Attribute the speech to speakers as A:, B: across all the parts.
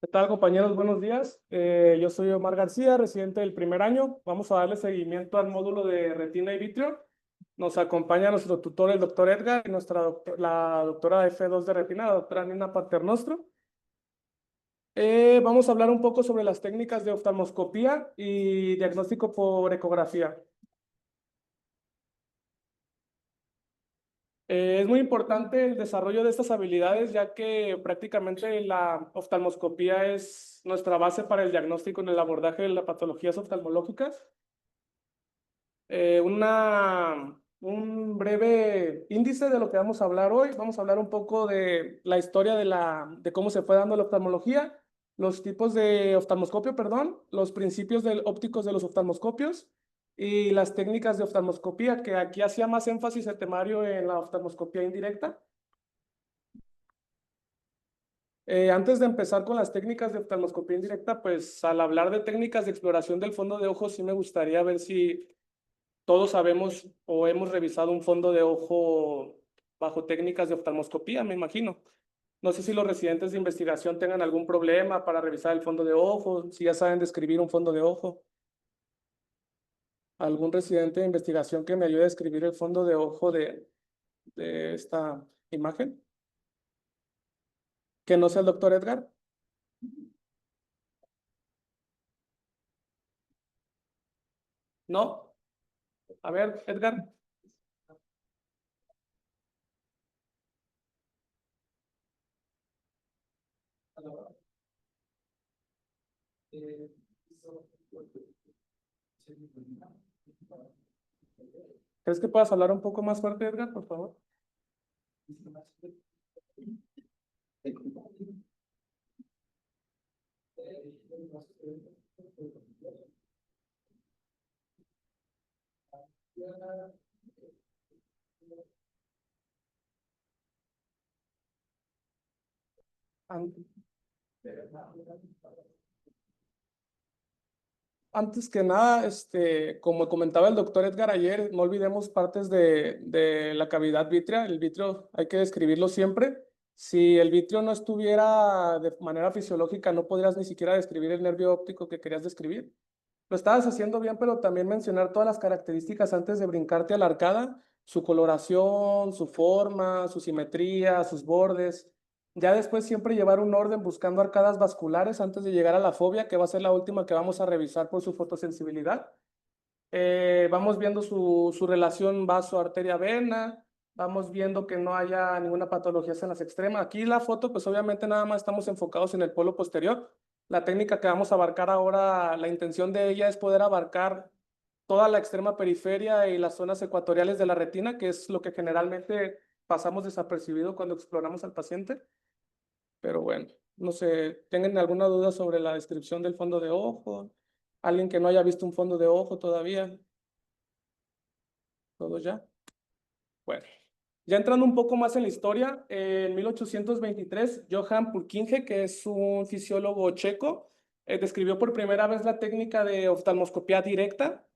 A: ¿Qué tal, compañeros? Buenos días. Yo soy Omar García, residente del primer año. Vamos a darle seguimiento al módulo de retina y vitrio. Nos acompaña nuestro tutor, el doctor Edgar, y la doctora F2 de retina, la doctora Nina Paternostro. Vamos a hablar un poco sobre las técnicas de oftalmoscopía y diagnóstico por ecografía. Es muy importante el desarrollo de estas habilidades, ya que prácticamente la oftalmoscopía es nuestra base para el diagnóstico en el abordaje de las patologías oftalmológicas. Un breve índice de lo que vamos a hablar hoy. Vamos a hablar un poco de la historia de cómo se fue dando la oftalmología, los tipos de oftalmoscopio, perdón, los principios ópticos de los oftalmoscopios y las técnicas de oftalmoscopía, que aquí hacía más énfasis el temario en la oftalmoscopía indirecta. Antes de empezar con las técnicas de oftalmoscopía indirecta, pues al hablar de técnicas de exploración del fondo de ojo, sí me gustaría ver si todos sabemos o hemos revisado un fondo de ojo bajo técnicas de oftalmoscopía, me imagino. No sé si los residentes de investigación tengan algún problema para revisar el fondo de ojo, si ya saben describir un fondo de ojo. ¿Algún residente de investigación que me ayude a describir el fondo de ojo de esta imagen? ¿Que no sea el doctor Edgar? ¿No? A ver, Edgar. ¿Crees que puedas hablar un poco más fuerte, Edgar, por favor? Antes que nada, como comentaba el doctor Edgar ayer, no olvidemos partes de la cavidad vítrea. El vitrio hay que describirlo siempre. Si el vitrio no estuviera de manera fisiológica, no podrías ni siquiera describir el nervio óptico que querías describir. Lo estabas haciendo bien, pero también mencionar todas las características antes de brincarte a la arcada, su coloración, su forma, su simetría, sus bordes. Ya después siempre llevar un orden buscando arcadas vasculares antes de llegar a la fobia, que va a ser la última que vamos a revisar por su fotosensibilidad. Vamos viendo su relación vaso-arteria-vena, vamos viendo que no haya ninguna patología en las extremas. Aquí la foto, pues obviamente nada más estamos enfocados en el polo posterior. La técnica que vamos a abarcar ahora, la intención de ella es poder abarcar toda la extrema periferia y las zonas ecuatoriales de la retina, que es lo que generalmente pasamos desapercibido cuando exploramos al paciente. Pero bueno, no sé, ¿tengan alguna duda sobre la descripción del fondo de ojo? ¿Alguien que no haya visto un fondo de ojo todavía? ¿Todo ya? Bueno, ya entrando un poco más en la historia, en 1823, Johann Purkinje, que es un fisiólogo checo, describió por primera vez la técnica de oftalmoscopía directa.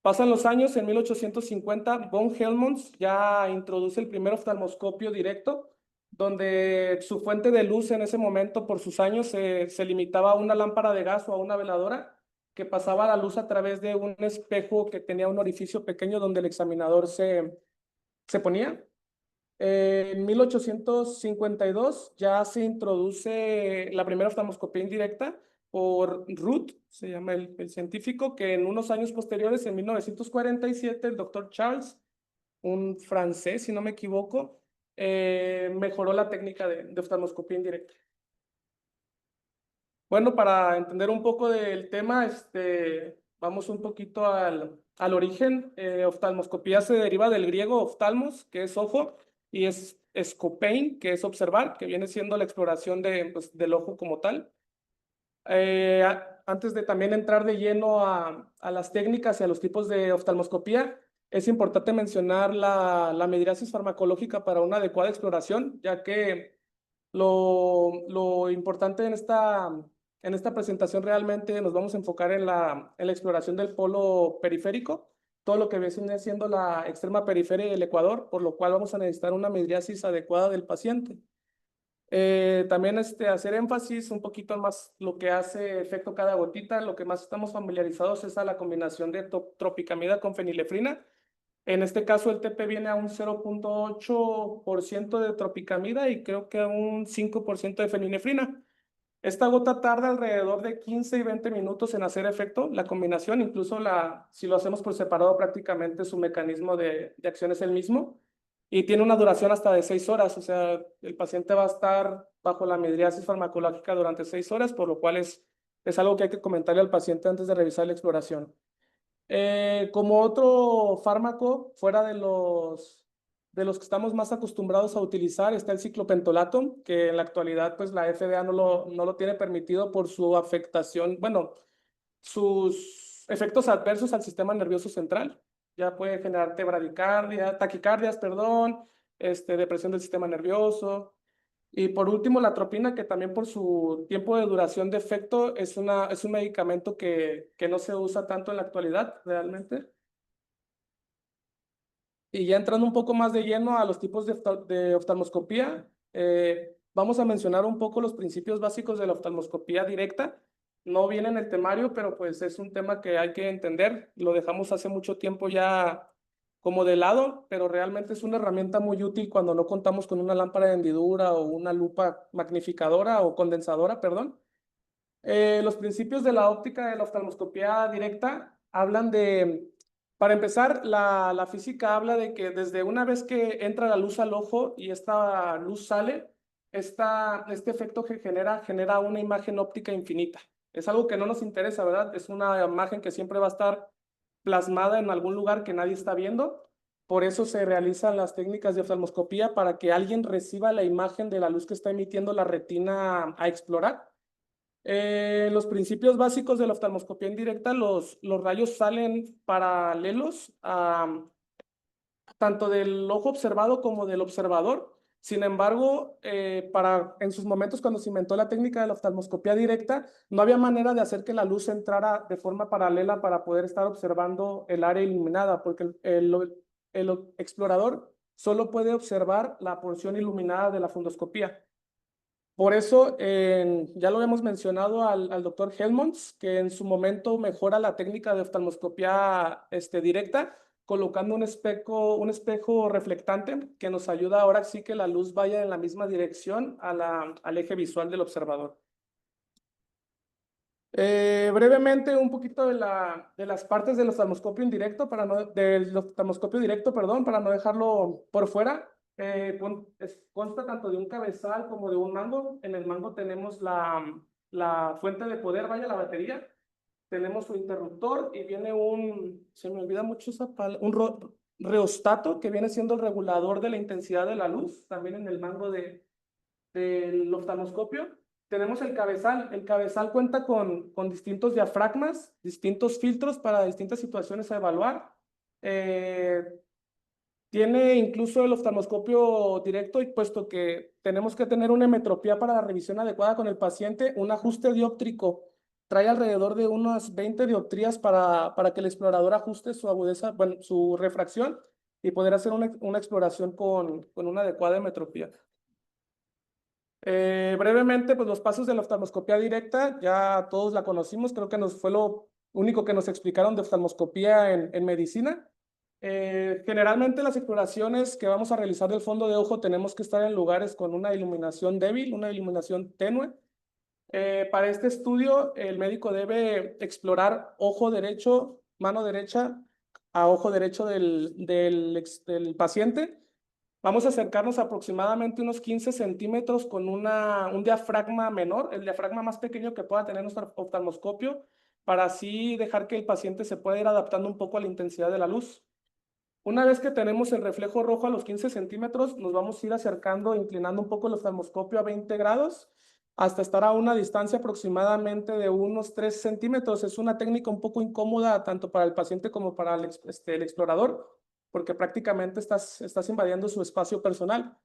A: Pasan los años, en 1850, von Helmholtz ya introduce el primer oftalmoscopio directo, donde su fuente de luz en ese momento, por sus años, se limitaba a una lámpara de gas o a una veladora que pasaba la luz a través de un espejo que tenía un orificio pequeño donde el examinador se ponía. En 1852 ya se introduce la primera oftalmoscopía indirecta por Ruth, se llama el científico, que en unos años posteriores, en 1947, el doctor Charles, un francés, si no me equivoco, mejoró la técnica de oftalmoscopía indirecta. Bueno, para entender un poco del tema, vamos un poquito al origen. Oftalmoscopía se deriva del griego oftalmos, que es ojo, y es scopein, que es observar, que viene siendo la exploración pues, del ojo como tal. Antes de también entrar de lleno a las técnicas y a los tipos de oftalmoscopía, es importante mencionar la mydriasis farmacológica para una adecuada exploración, ya que lo importante en esta presentación realmente nos vamos a enfocar en la exploración del polo periférico, todo lo que viene siendo la extrema periferia del ecuador, por lo cual vamos a necesitar una midriasis adecuada del paciente. También hacer énfasis un poquito más lo que hace efecto cada gotita. Lo que más estamos familiarizados es a la combinación de tropicamida con fenilefrina. En este caso, el TP viene a un 0,8% de tropicamida y creo que a un 5% de fenilefrina. Esta gota tarda alrededor de 15 y 20 minutos en hacer efecto, la combinación, incluso si lo hacemos por separado, prácticamente su mecanismo de acción es el mismo y tiene una duración hasta de 6 horas, o sea, el paciente va a estar bajo la midriasis farmacológica durante 6 horas, por lo cual es algo que hay que comentarle al paciente antes de revisar la exploración. Como otro fármaco, fuera de los que estamos más acostumbrados a utilizar, está el ciclopentolato, que en la actualidad pues la FDA no lo tiene permitido por su afectación, bueno, sus efectos adversos al sistema nervioso central. Ya puede generar taquicardias, perdón, depresión del sistema nervioso. Y por último, la atropina, que también por su tiempo de duración de efecto es un medicamento que no se usa tanto en la actualidad realmente. Y ya entrando un poco más de lleno a los tipos de oftalmoscopía, vamos a mencionar un poco los principios básicos de la oftalmoscopía directa. No viene en el temario, pero pues es un tema que hay que entender. Lo dejamos hace mucho tiempo ya como de lado, pero realmente es una herramienta muy útil cuando no contamos con una lámpara de hendidura o una lupa magnificadora o condensadora, perdón. Los principios de la óptica de la oftalmoscopía directa hablan para empezar, la física habla de que desde una vez que entra la luz al ojo y esta luz sale, este efecto que genera una imagen óptica infinita. Es algo que no nos interesa, ¿verdad? Es una imagen que siempre va a estar plasmada en algún lugar que nadie está viendo. Por eso se realizan las técnicas de oftalmoscopía para que alguien reciba la imagen de la luz que está emitiendo la retina a explorar. Los principios básicos de la oftalmoscopía indirecta, los rayos salen paralelos tanto del ojo observado como del observador. Sin embargo, en sus momentos cuando se inventó la técnica de la oftalmoscopía directa, no había manera de hacer que la luz entrara de forma paralela para poder estar observando el área iluminada, porque el explorador solo puede observar la porción iluminada de la fundoscopía. Por eso, ya lo hemos mencionado al doctor Helmholtz, que en su momento mejora la técnica de oftalmoscopía directa, colocando un espejo reflectante que nos ayuda ahora sí que la luz vaya en la misma dirección al eje visual del observador. Brevemente, un poquito de las partes del oftalmoscopio indirecto, del oftalmoscopio directo, perdón, para no dejarlo por fuera. Consta tanto de un cabezal como de un mango. En el mango tenemos la fuente de poder, vaya, la batería. Tenemos su interruptor y viene se me olvida mucho esa palabra, reostato, que viene siendo el regulador de la intensidad de la luz, también en el mango del oftalmoscopio. Tenemos el cabezal. El cabezal cuenta con distintos diafragmas, distintos filtros para distintas situaciones a evaluar. Tiene incluso el oftalmoscopio directo, y puesto que tenemos que tener una hemetropía para la revisión adecuada con el paciente, un ajuste dióptrico trae alrededor de unas 20 dioptrías para que el explorador ajuste su agudeza, bueno, su refracción y poder hacer una exploración con una adecuada hemetropía. Brevemente, pues los pasos de la oftalmoscopía directa, ya todos la conocimos, creo que fue lo único que nos explicaron de oftalmoscopía en medicina. Generalmente las exploraciones que vamos a realizar del fondo de ojo tenemos que estar en lugares con una iluminación débil, una iluminación tenue. Para este estudio, el médico debe explorar ojo derecho, mano derecha a ojo derecho del paciente. Vamos a acercarnos aproximadamente unos 15 centímetros con un diafragma menor, el diafragma más pequeño que pueda tener nuestro oftalmoscopio, para así dejar que el paciente se pueda ir adaptando un poco a la intensidad de la luz. Una vez que tenemos el reflejo rojo a los 15 centímetros, nos vamos a ir acercando, inclinando un poco el oftalmoscopio a 20 grados, hasta estar a una distancia aproximadamente de unos 3 centímetros. Es una técnica un poco incómoda tanto para el paciente como para el explorador, porque prácticamente estás invadiendo su espacio personal.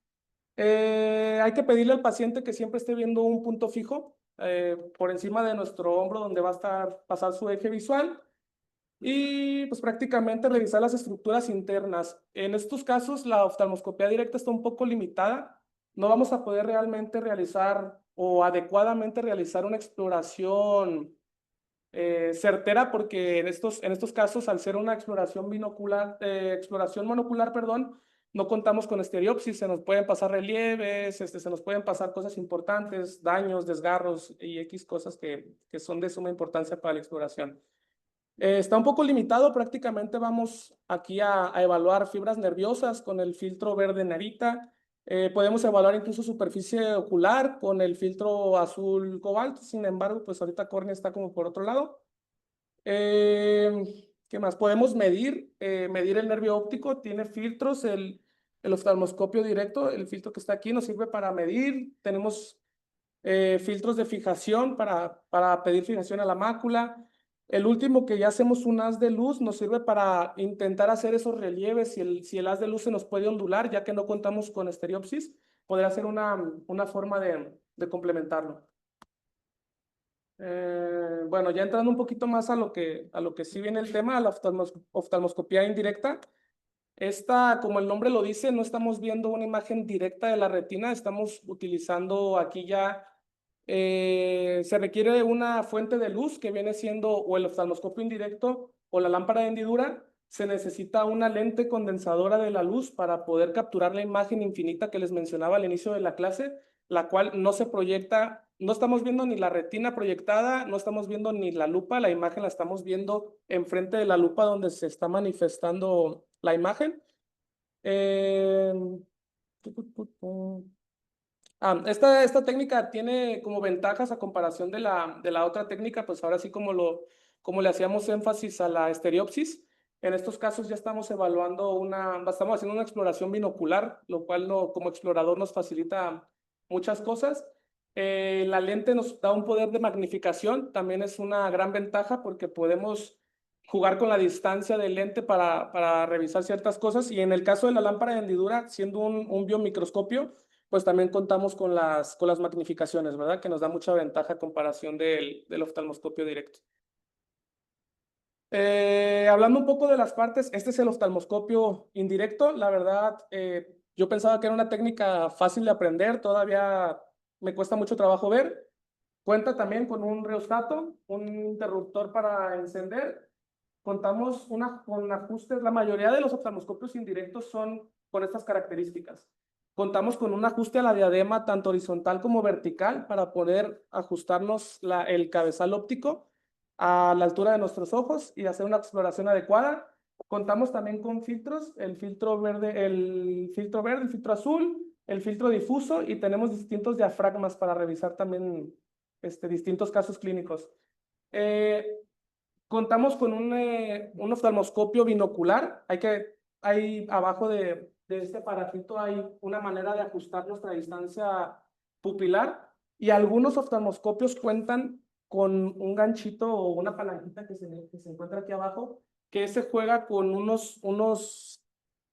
A: Hay que pedirle al paciente que siempre esté viendo un punto fijo por encima de nuestro hombro, donde va a pasar su eje visual. Y pues prácticamente revisar las estructuras internas. En estos casos la oftalmoscopía directa está un poco limitada no vamos a poder realmente realizar o adecuadamente realizar una exploración certera, porque en estos casos, al ser una exploración exploración monocular, perdón, no contamos con estereopsis, se nos pueden pasar relieves, se nos pueden pasar cosas importantes, daños, desgarros y X cosas que son de suma importancia para la exploración. Está un poco limitado, prácticamente vamos aquí a evaluar fibras nerviosas con el filtro verde Narita. Podemos evaluar incluso superficie ocular con el filtro azul cobalto, sin embargo, pues ahorita córnea está como por otro lado. ¿Qué más? Podemos medir el nervio óptico, tiene filtros, el oftalmoscopio directo, el filtro que está aquí nos sirve para medir, tenemos filtros de fijación para pedir fijación a la mácula. El último que ya hacemos un haz de luz nos sirve para intentar hacer esos relieves si el haz de luz se nos puede ondular, ya que no contamos con estereopsis, podría ser una forma de complementarlo. Bueno, ya entrando un poquito más a lo que sí viene el tema, la oftalmoscopía indirecta. Esta, como el nombre lo dice, no estamos viendo una imagen directa de la retina, estamos utilizando aquí ya, se requiere una fuente de luz que viene siendo o el oftalmoscopio indirecto o la lámpara de hendidura. Se necesita una lente condensadora de la luz para poder capturar la imagen infinita que les mencionaba al inicio de la clase, la cual no se proyecta, no estamos viendo ni la retina proyectada, no estamos viendo ni la lupa, la imagen la estamos viendo enfrente de la lupa donde se está manifestando la imagen. Eh, esta técnica tiene como ventajas a comparación de la otra técnica, pues ahora sí como le hacíamos énfasis a la estereopsis. En estos casos ya estamos evaluando estamos haciendo una exploración binocular, lo cual como explorador nos facilita muchas cosas. La lente nos da un poder de magnificación, también es una gran ventaja porque podemos jugar con la distancia del lente para revisar ciertas cosas, y en el caso de la lámpara de hendidura, siendo un biomicroscopio, pues también contamos con las magnificaciones, ¿verdad? Que nos da mucha ventaja a comparación del oftalmoscopio directo. Hablando un poco de las partes, este es el oftalmoscopio indirecto. La verdad, yo pensaba que era una técnica fácil de aprender, todavía me cuesta mucho trabajo ver. Cuenta también con un rheostato, un interruptor para encender. Contamos con ajustes, la mayoría de los oftalmoscopios indirectos son con estas características. Contamos con un ajuste a la diadema tanto horizontal como vertical para poder ajustarnos el cabezal óptico a la altura de nuestros ojos y hacer una exploración adecuada. Contamos también con filtros, el filtro verde, el filtro azul, el filtro difuso, y tenemos distintos diafragmas para revisar también distintos casos clínicos. Contamos con un oftalmoscopio binocular. Hay abajo de este aparatito hay una manera de ajustar nuestra distancia pupilar, y algunos oftalmoscopios cuentan con un ganchito o una palanquita que se encuentra aquí abajo, que se juega con unos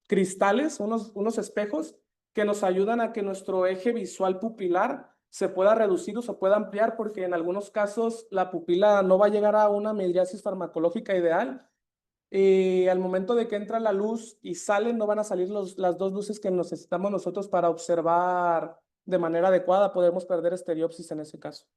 A: cristales, unos espejos que nos ayudan a que nuestro eje visual pupilar se pueda reducir o se pueda ampliar, porque en algunos casos la pupila no va a llegar a una midriasis farmacológica ideal, y al momento de que entra la luz y sale, no van a salir las dos luces que necesitamos nosotros para observar de manera adecuada. Podemos perder estereopsis en ese caso.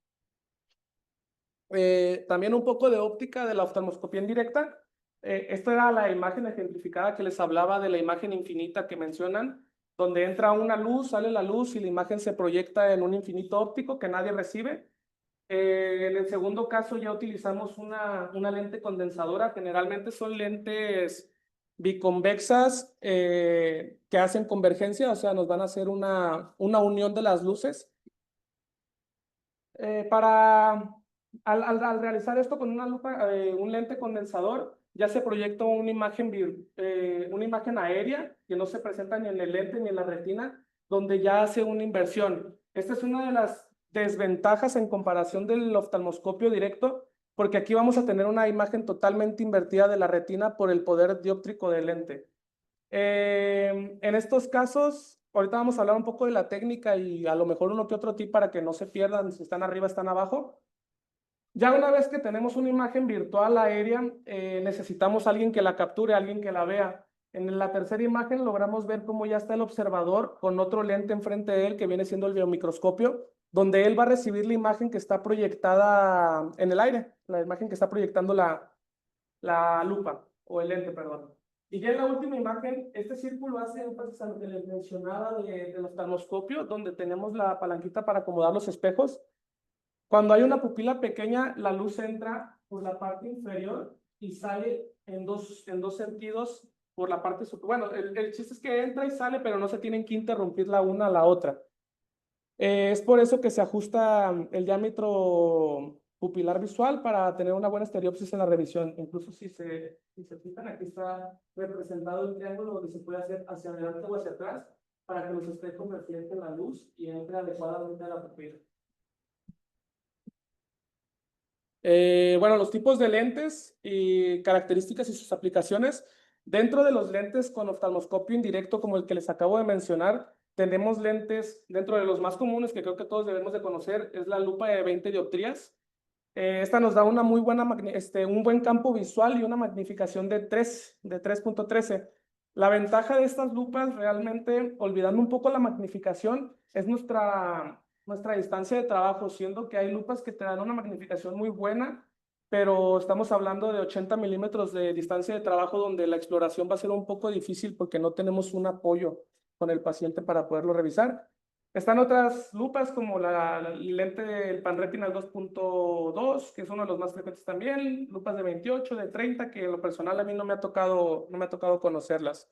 A: También un poco de óptica de la oftalmoscopía indirecta. Esta era la imagen ejemplificada que les hablaba, de la imagen infinita que mencionan, donde entra una luz, sale la luz y la imagen se proyecta en un infinito óptico que nadie recibe. En el segundo caso ya utilizamos una lente condensadora. Generalmente son lentes biconvexas que hacen convergencia, o sea, nos van a hacer una unión de las luces. Al realizar esto con una lupa, un lente condensador, ya se proyecta una imagen aérea que no se presenta ni en el lente ni en la retina, donde ya hace una inversión. Esta es una de las desventajas en comparación del oftalmoscopio directo, porque aquí vamos a tener una imagen totalmente invertida de la retina por el poder dióptrico del lente. En estos casos, ahorita vamos a hablar un poco de la técnica y a lo mejor uno que otro tip para que no se pierdan si están arriba, están abajo. Ya una vez que tenemos una imagen virtual aérea, necesitamos alguien que la capture, alguien que la vea. En la tercera imagen logramos ver cómo ya está el observador con otro lente enfrente de él que viene siendo el biomicroscopio, donde él va a recibir la imagen que está proyectada en el aire, la imagen que está proyectando la lupa o el lente, perdón. Y ya en la última imagen, este círculo hace énfasis a lo que les mencionaba del oftalmoscopio, donde tenemos la palanquita para acomodar los espejos. Cuando hay una pupila pequeña, la luz entra por la parte inferior y sale en dos sentidos por la parte superior. Bueno, el chiste es que entra y sale, pero no se tienen que interrumpir la una a la otra. Es por eso que se ajusta el diámetro pupilar visual para tener una buena estereopsis en la revisión. Incluso si se fijan, aquí está representado el triángulo donde se puede hacer hacia adelante o hacia atrás para que los espejos reflejen la luz y entre adecuadamente a la pupila. Bueno, los tipos de lentes y características y sus aplicaciones. Dentro de los lentes con oftalmoscopio indirecto, como el que les acabo de mencionar, tenemos lentes, dentro de los más comunes que creo que todos debemos de conocer, es la lupa de 20 dioptrías. Esta nos da una muy buena, un buen campo visual y una magnificación de 3.13. La ventaja de estas lupas, realmente, olvidando un poco la magnificación, es nuestra distancia de trabajo, siendo que hay lupas que te dan una magnificación muy buena, pero estamos hablando de 80 milímetros de distancia de trabajo donde la exploración va a ser un poco difícil porque no tenemos un apoyo con el paciente para poderlo revisar. Están otras lupas como la lente del Panretinal 2.2, que es uno de los más frecuentes también, lupas de 28, de 30, que en lo personal a mí no me ha tocado conocerlas.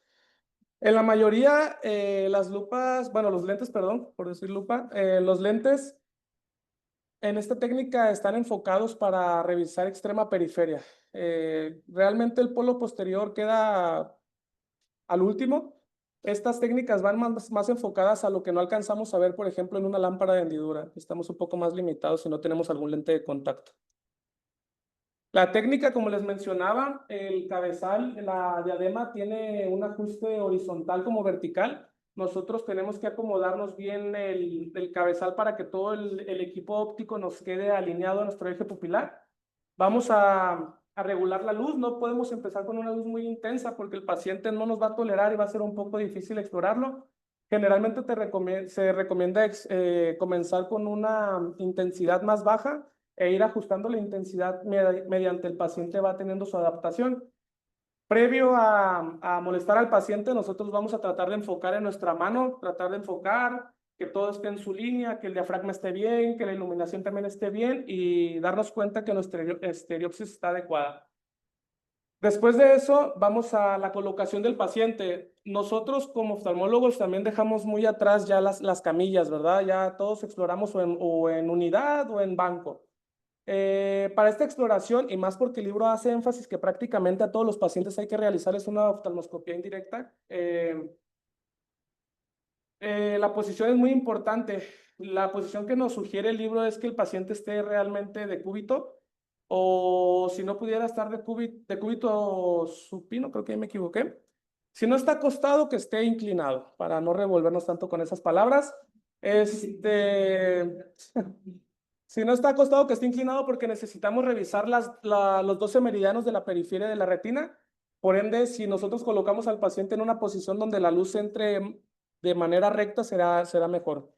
A: En la mayoría, las lupas, bueno, los lentes, perdón, por decir lupa, los lentes en esta técnica están enfocados para revisar extrema periferia. Realmente el polo posterior queda al último. Estas técnicas van más enfocadas a lo que no alcanzamos a ver, por ejemplo, en una lámpara de hendidura. Estamos un poco más limitados si no tenemos algún lente de contacto. La técnica, como les mencionaba, el cabezal, la diadema tiene un ajuste horizontal como vertical. Nosotros tenemos que acomodarnos bien el cabezal para que todo el equipo óptico nos quede alineado a nuestro eje pupilar. Vamos a regular la luz. No podemos empezar con una luz muy intensa porque el paciente no nos va a tolerar y va a ser un poco difícil explorarlo. Generalmente se recomienda comenzar con una intensidad más baja e ir ajustando la intensidad mediante el paciente va teniendo su adaptación. Previo a molestar al paciente, nosotros vamos a tratar de enfocar en nuestra mano, tratar de enfocar, que todo esté en su línea, que el diafragma esté bien, que la iluminación también esté bien y darnos cuenta que nuestra estereopsis está adecuada. Después de eso, vamos a la colocación del paciente. Nosotros como oftalmólogos también dejamos muy atrás ya las camillas, ¿verdad? Ya todos exploramos o en unidad o en banco. Para esta exploración, y más porque el libro hace énfasis que prácticamente a todos los pacientes hay que realizarles una oftalmoscopía indirecta, la posición es muy importante. La posición que nos sugiere el libro es que el paciente esté realmente de cúbito, o si no pudiera estar de cúbito supino, creo que ahí me equivoqué. Si no está acostado, que esté inclinado, para no revolvernos tanto con esas palabras. Si no está acostado, que esté inclinado porque necesitamos revisar los 12 meridianos de la periferia de la retina. Por ende, si nosotros colocamos al paciente en una posición donde la luz entre de manera recta, será mejor.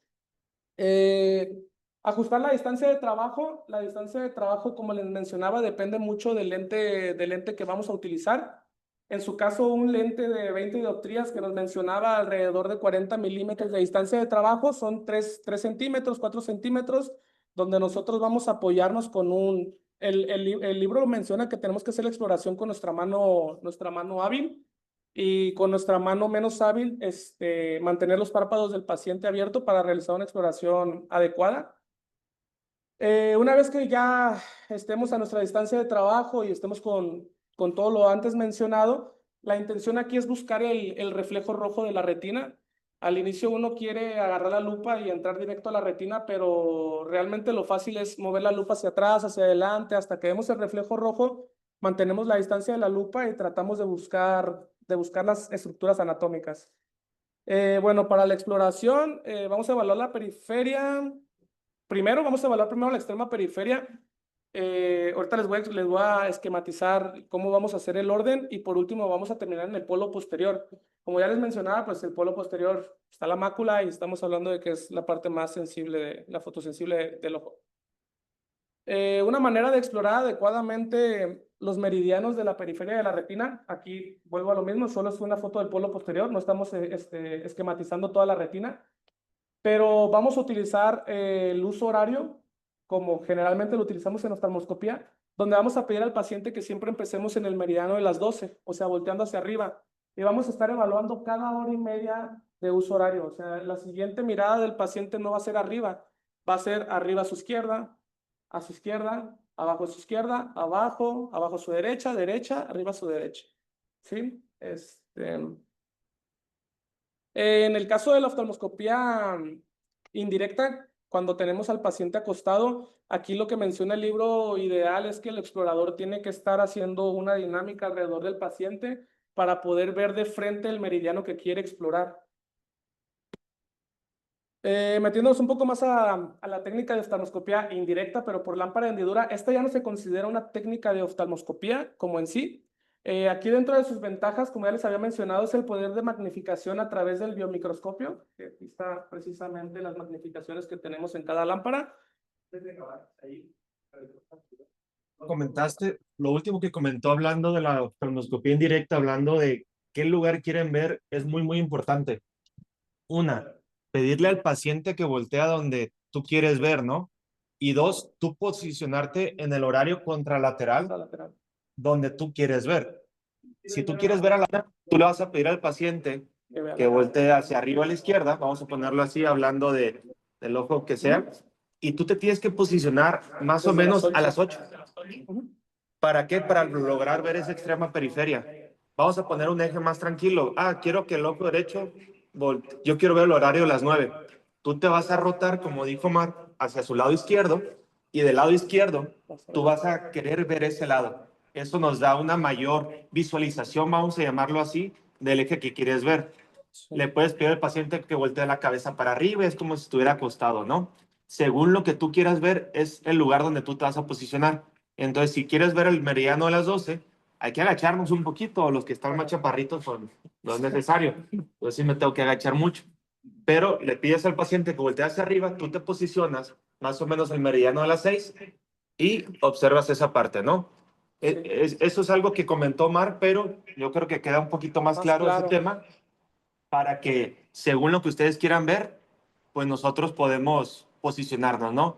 A: Ajustar la distancia de trabajo. La distancia de trabajo, como les mencionaba, depende mucho del lente que vamos a utilizar. En su caso, un lente de 20 dioptrías que nos mencionaba alrededor de 40 milímetros de distancia de trabajo son 3 centímetros, 4 centímetros, donde nosotros vamos a apoyarnos con el libro menciona que tenemos que hacer la exploración con nuestra mano hábil y con nuestra mano menos hábil, mantener los párpados del paciente abierto para realizar una exploración adecuada. Una vez que ya estemos a nuestra distancia de trabajo y estemos con todo lo antes mencionado, la intención aquí es buscar el reflejo rojo de la retina. Al inicio uno quiere agarrar la lupa y entrar directo a la retina, pero realmente lo fácil es mover la lupa hacia atrás, hacia adelante, hasta que vemos el reflejo rojo, mantenemos la distancia de la lupa y tratamos de buscar las estructuras anatómicas. Bueno, para la exploración, vamos a evaluar la periferia. Primero, vamos a evaluar primero la extrema periferia. Ahorita les voy a esquematizar cómo vamos a hacer el orden y por último vamos a terminar en el polo posterior. Como ya les mencionaba, pues el polo posterior está la mácula y estamos hablando de que es la parte más sensible, la fotosensible del ojo. Una manera de explorar adecuadamente los meridianos de la periferia de la retina, aquí vuelvo a lo mismo, solo es una foto del polo posterior, no estamos esquematizando toda la retina, pero vamos a utilizar el uso horario, como generalmente lo utilizamos en oftalmoscopía, donde vamos a pedir al paciente que siempre empecemos en el meridiano de las 12, o sea, volteando hacia arriba, y vamos a estar evaluando cada hora y media de uso horario, o sea, la siguiente mirada del paciente no va a ser arriba, va a ser arriba a su izquierda, abajo a su izquierda, abajo, abajo a su derecha, derecha, arriba a su derecha, ¿sí? En el caso de la oftalmoscopía indirecta, cuando tenemos al paciente acostado, aquí lo que menciona el libro ideal es que el explorador tiene que estar haciendo una dinámica alrededor del paciente para poder ver de frente el meridiano que quiere explorar. Metiéndonos un poco más a la técnica de oftalmoscopía indirecta, pero por lámpara de hendidura, esta ya no se considera una técnica de oftalmoscopía como en sí. Aquí dentro de sus ventajas, como ya les había mencionado, es el poder de magnificación a través del biomicroscopio, que aquí está precisamente las magnificaciones que tenemos en cada lámpara.
B: Comentaste, lo último que comentó hablando de la oftalmoscopía indirecta, hablando de qué lugar quieren ver, es muy importante. Una, pedirle al paciente que voltee a donde tú quieres ver, ¿no? Y dos, tú posicionarte en el horario contralateral donde tú quieres ver. Si tú quieres ver a la, tú le vas a pedir al paciente que voltee hacia arriba a la izquierda, vamos a ponerlo así, hablando del ojo que sea, y tú te tienes que posicionar más o menos a las 8. ¿Para qué? Para lograr ver esa extrema periferia. Vamos a poner un eje más tranquilo. Quiero que el ojo derecho, yo quiero ver el horario de las 9. Tú te vas a rotar, como dijo Mar, hacia su lado izquierdo, y del lado izquierdo tú vas a querer ver ese lado. Eso nos da una mayor visualización, vamos a llamarlo así, del eje que quieres ver. Le puedes pedir al paciente que voltee la cabeza para arriba, es como si estuviera acostado, ¿no? Según lo que tú quieras ver, es el lugar donde tú te vas a posicionar. Entonces, si quieres ver el meridiano de las 12, hay que agacharnos un poquito. Los que están más chaparritos, pues, no es necesario. Yo sí me tengo que agachar mucho. Pero le pides al paciente que voltee hacia arriba, tú te posicionas más o menos el meridiano de las 6 y observas esa parte, ¿no? Eso es algo que comentó Mar, pero yo creo que queda un poquito más claro ese tema para que, según lo que ustedes quieran ver, pues nosotros podemos posicionarnos, ¿no?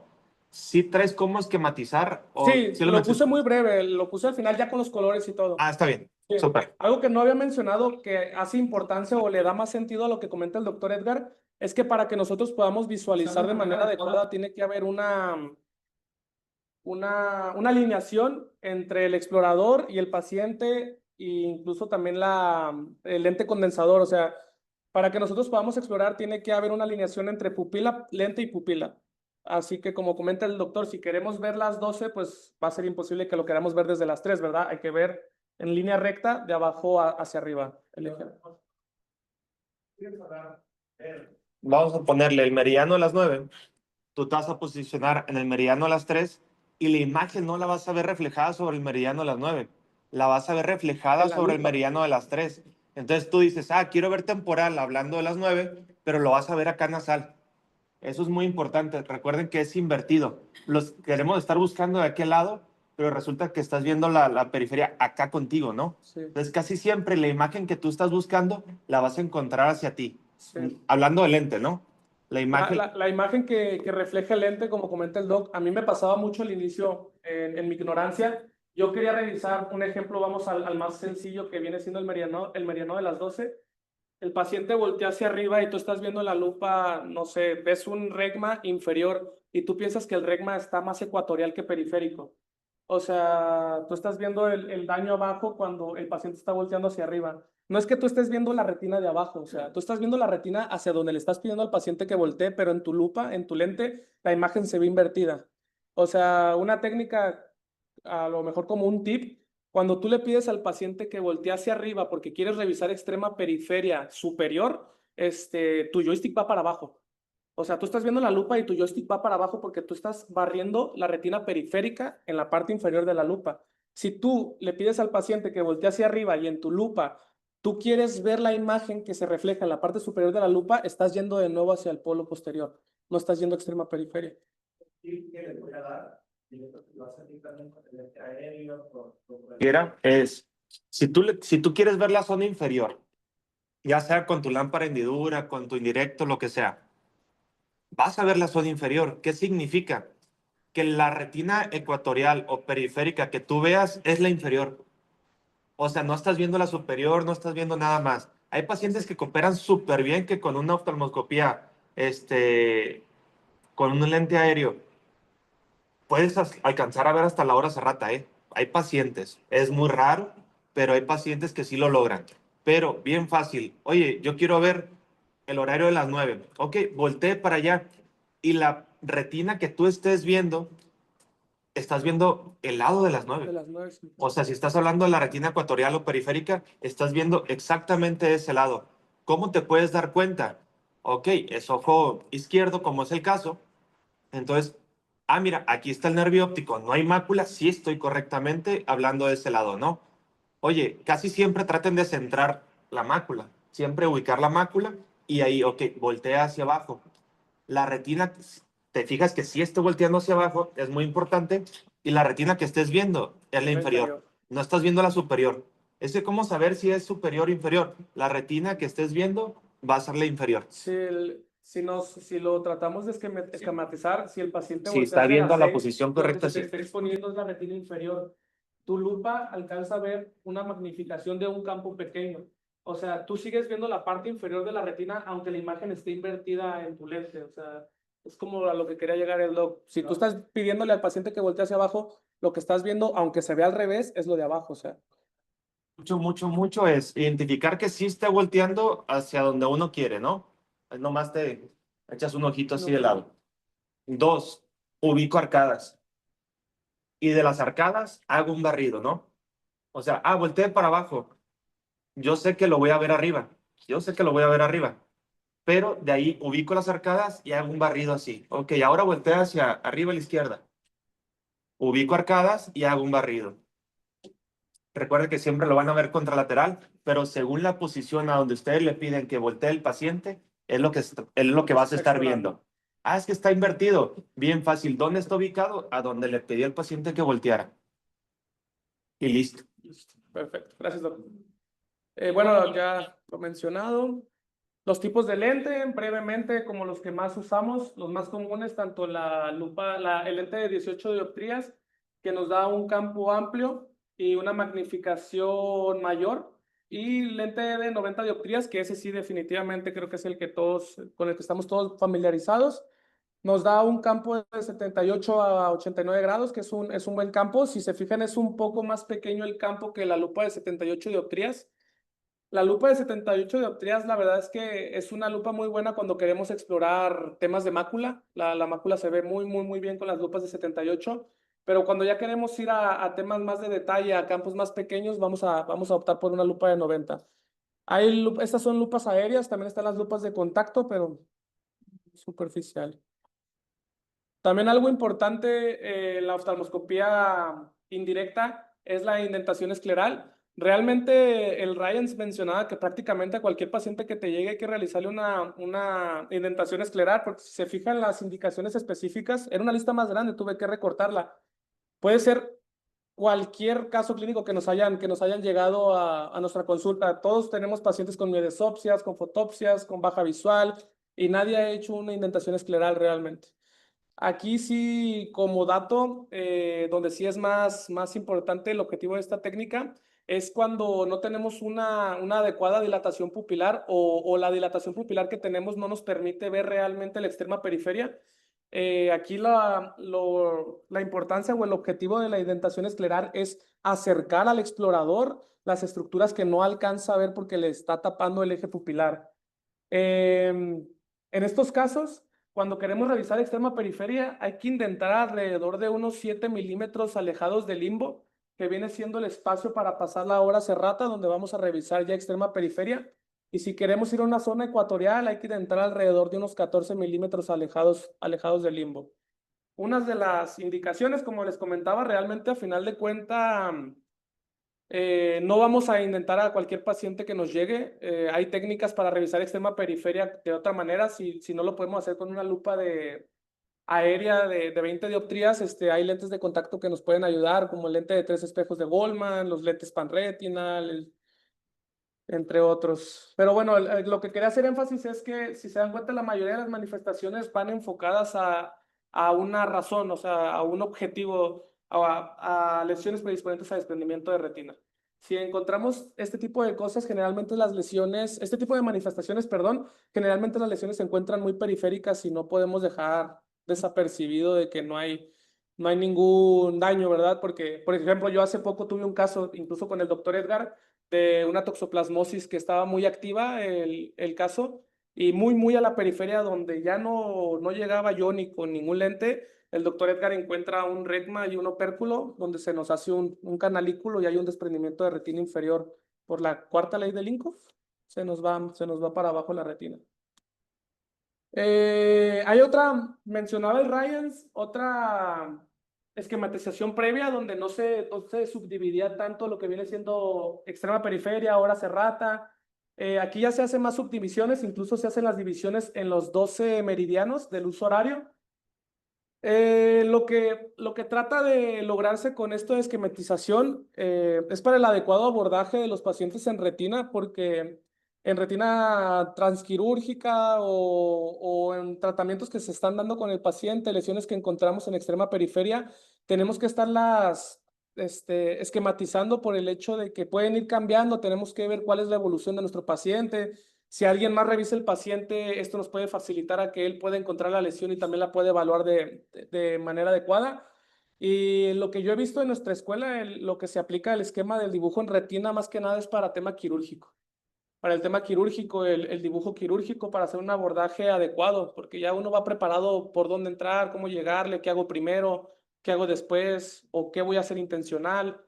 B: ¿Sí traes cómo esquematizar?
A: Sí, lo puse muy breve, lo puse al final ya con los colores y todo.
B: Está bien,
A: Sí.
B: súper.
A: Algo que no había mencionado que hace importancia o le da más sentido a lo que comenta el doctor Edgar es que para que nosotros podamos visualizar de manera adecuada tiene que haber una alineación entre el explorador y el paciente e incluso también el lente condensador. O sea, para que nosotros podamos explorar tiene que haber una alineación entre pupila, lente y pupila. Así que como comenta el doctor, si queremos ver las 12, pues va a ser imposible que lo queramos ver desde las 3, ¿verdad? Hay que ver en línea recta de abajo hacia arriba.
B: Vamos a ponerle el meridiano a las 9. Tú te vas a posicionar en el meridiano a las 3 y la imagen no la vas a ver reflejada sobre el meridiano a las 9. La vas a ver reflejada sobre el meridiano de las 3. Entonces tú dices, quiero ver temporal hablando de las 9, pero lo vas a ver acá nasal. Eso es muy importante. Recuerden que es invertido. Los queremos estar buscando de aquel lado, pero resulta que estás viendo la periferia acá contigo, ¿no?
A: Sí.
B: Entonces, casi siempre la imagen que tú estás buscando la vas a encontrar hacia ti.
A: Sí.
B: Hablando del lente, ¿no? La imagen.
A: La imagen que refleja el lente, como comenta el doc, a mí me pasaba mucho al inicio en mi ignorancia. Yo quería revisar un ejemplo, vamos al más sencillo que viene siendo el meridiano de las 12. El paciente voltea hacia arriba y tú estás viendo la lupa, no sé, ves un regma inferior y tú piensas que el regma está más ecuatorial que periférico. O sea, tú estás viendo el daño abajo cuando el paciente está volteando hacia arriba. No es que tú estés viendo la retina de abajo, o sea, tú estás viendo la retina hacia donde le estás pidiendo al paciente que voltee, pero en tu lupa, en tu lente, la imagen se ve invertida. O sea, una técnica, a lo mejor como un tip, cuando tú le pides al paciente que voltee hacia arriba porque quieres revisar extrema periferia superior, tu joystick va para abajo. O sea, tú estás viendo la lupa y tu joystick va para abajo porque tú estás barriendo la retina periférica en la parte inferior de la lupa. Si tú le pides al paciente que voltee hacia arriba y en tu lupa tú quieres ver la imagen que se refleja en la parte superior de la lupa, estás yendo de nuevo hacia el polo posterior, no estás yendo a extrema periferia.
B: Quiera es, si tú quieres ver la zona inferior, ya sea con tu lámpara hendidura, con tu indirecto, lo que sea, vas a ver la zona inferior. ¿Qué significa? Que la retina ecuatorial o periférica que tú veas es la inferior. O sea, no estás viendo la superior, no estás viendo nada más. Hay pacientes que cooperan súper bien que con una oftalmoscopía, con un lente aéreo, puedes alcanzar a ver hasta la hora cerrada, ¿eh? Hay pacientes, es muy raro, pero hay pacientes que sí lo logran. Pero bien fácil. Oye, yo quiero ver el horario de las 9. Ok, voltee para allá. Y la retina que tú estés viendo, estás viendo el lado de las
A: De
B: 9.
A: las 9, sí.
B: O sea, si estás hablando de la retina ecuatorial o periférica, estás viendo exactamente ese lado. ¿Cómo te puedes dar cuenta? Ok, es ojo izquierdo, como es el caso. Entonces, mira, aquí está el nervio óptico, no hay mácula, sí estoy correctamente hablando de ese lado, ¿no? Oye, casi siempre traten de centrar la mácula, siempre ubicar la mácula y ahí, ok, voltea hacia abajo. La retina, te fijas que si esté volteando hacia abajo, es muy importante, y la retina que estés viendo es la
A: La
B: inferior,
A: inferior.
B: no estás viendo la superior. Es que, ¿cómo saber si es superior o inferior? La retina que estés viendo va a ser la inferior.
A: Si lo tratamos de esquematizar, si el paciente
B: Si
A: voltea
B: está
A: hacia
B: viendo
A: las
B: la
A: 6,
B: posición
A: lo que
B: correcta,
A: se te
B: sí.
A: está exponiendo es la retina inferior. Tu lupa alcanza a ver una magnificación de un campo pequeño. O sea, tú sigues viendo la parte inferior de la retina, aunque la imagen esté invertida en tu lente. O sea, es como a lo que quería llegar el doc. Si tú estás pidiéndole al paciente que voltee hacia abajo, lo que estás viendo, aunque se vea al revés, es lo de abajo. O sea,
B: Mucho es identificar que sí está volteando hacia donde uno quiere, ¿no? Es nomás te echas un ojito así de lado. Dos, ubico arcadas. Y de las arcadas hago un barrido, ¿no? O sea, volteé para abajo. Yo sé que lo voy a ver arriba. Yo sé que lo voy a ver arriba. Pero de ahí ubico las arcadas y hago un barrido así. Ok, ahora volteé hacia arriba a la izquierda. Ubico arcadas y hago un barrido. Recuerden que siempre lo van a ver contralateral, pero según la posición a donde ustedes le piden que voltee el paciente, es lo que
A: se
B: vas a
A: está
B: estar
A: explorando.
B: viendo. Es que está invertido. Bien fácil. ¿Dónde está ubicado? A donde le pedí al paciente que volteara. Y listo.
A: Listo. Perfecto. Gracias, doctor. Bueno, ya lo mencionado. Los tipos de lente, brevemente, como los que más usamos, los más comunes, tanto la lupa, el lente de 18 dioptrías, que nos da un campo amplio y una magnificación mayor, y lente de 90 dioptrías, que ese sí definitivamente creo que es el que todos, con el que estamos todos familiarizados. Nos da un campo de 78 a 89 grados, que es un buen campo. Si se fijan, es un poco más pequeño el campo que la lupa de 78 dioptrías. La lupa de 78 dioptrías, la verdad es que es una lupa muy buena cuando queremos explorar temas de mácula. La mácula se ve muy bien con las lupas de 78, pero cuando ya queremos ir a temas más de detalle, a campos más pequeños, vamos a optar por una lupa de 90. Estas son lupas aéreas, también están las lupas de contacto, pero superficial. También algo importante, la oftalmoscopía indirecta es la indentación escleral. Realmente el Ryans mencionaba que prácticamente a cualquier paciente que te llegue hay que realizarle una indentación escleral, porque si se fijan las indicaciones específicas, era una lista más grande, tuve que recortarla. Puede ser cualquier caso clínico que nos hayan llegado a nuestra consulta. Todos tenemos pacientes con miedesopsias, con fotopsias, con baja visual, y nadie ha hecho una indentación escleral realmente. Aquí sí, como dato, donde sí es más importante el objetivo de esta técnica, es cuando no tenemos una adecuada dilatación pupilar o la dilatación pupilar que tenemos no nos permite ver realmente la extrema periferia. Aquí la importancia o el objetivo de la indentación escleral es acercar al explorador las estructuras que no alcanza a ver porque le está tapando el eje pupilar. En estos casos, cuando queremos revisar extrema periferia, hay que intentar alrededor de unos 7 milímetros alejados del limbo, que viene siendo el espacio para pasar la hora serrata, donde vamos a revisar ya extrema periferia. Y si queremos ir a una zona ecuatorial, hay que entrar alrededor de unos 14 milímetros alejados del limbo. Unas de las indicaciones, como les comentaba, realmente a final de cuenta no vamos a intentar a cualquier paciente que nos llegue. Hay técnicas para revisar extrema periferia de otra manera. Si no lo podemos hacer con una lupa aérea de 20 dioptrías, hay lentes de contacto que nos pueden ayudar, como el lente de 3 espejos de Goldman, los lentes panretinal, entre otros. Pero bueno, lo que quería hacer énfasis es que, si se dan cuenta, la mayoría de las manifestaciones van enfocadas a una razón, o sea, a un objetivo, a lesiones predisponentes a desprendimiento de retina. Si encontramos este tipo de cosas, generalmente las lesiones, este tipo de manifestaciones, perdón, generalmente las lesiones se encuentran muy periféricas y no podemos dejar desapercibido de que no hay ningún daño, ¿verdad? Porque, por ejemplo, yo hace poco tuve un caso, incluso con el doctor Edgar, de una toxoplasmosis que estaba muy activa el caso y muy a la periferia donde ya no llegaba yo ni con ningún lente. El doctor Edgar encuentra un regma y un opérculo donde se nos hace un canalículo y hay un desprendimiento de retina inferior por la cuarta ley de Linkoff. Se nos va para abajo la retina. Hay otra, mencionaba el Ryans, otra esquematización previa donde no se subdividía tanto lo que viene siendo extrema periferia, hora cerrata. Aquí ya se hacen más subdivisiones, incluso se hacen las divisiones en los 12 meridianos del uso horario. Lo que trata de lograrse con esto de esquematización es para el adecuado abordaje de los pacientes en retina, porque en retina transquirúrgica o en tratamientos que se están dando con el paciente, lesiones que encontramos en extrema periferia, tenemos que estarlas esquematizando por el hecho de que pueden ir cambiando, tenemos que ver cuál es la evolución de nuestro paciente. Si alguien más revisa el paciente, esto nos puede facilitar a que él pueda encontrar la lesión y también la puede evaluar de manera adecuada. Y lo que yo he visto en nuestra escuela, lo que se aplica el esquema del dibujo en retina, más que nada es para tema quirúrgico. Para el tema quirúrgico, el dibujo quirúrgico para hacer un abordaje adecuado, porque ya uno va preparado por dónde entrar, cómo llegarle, qué hago primero, qué hago después o qué voy a hacer intencional.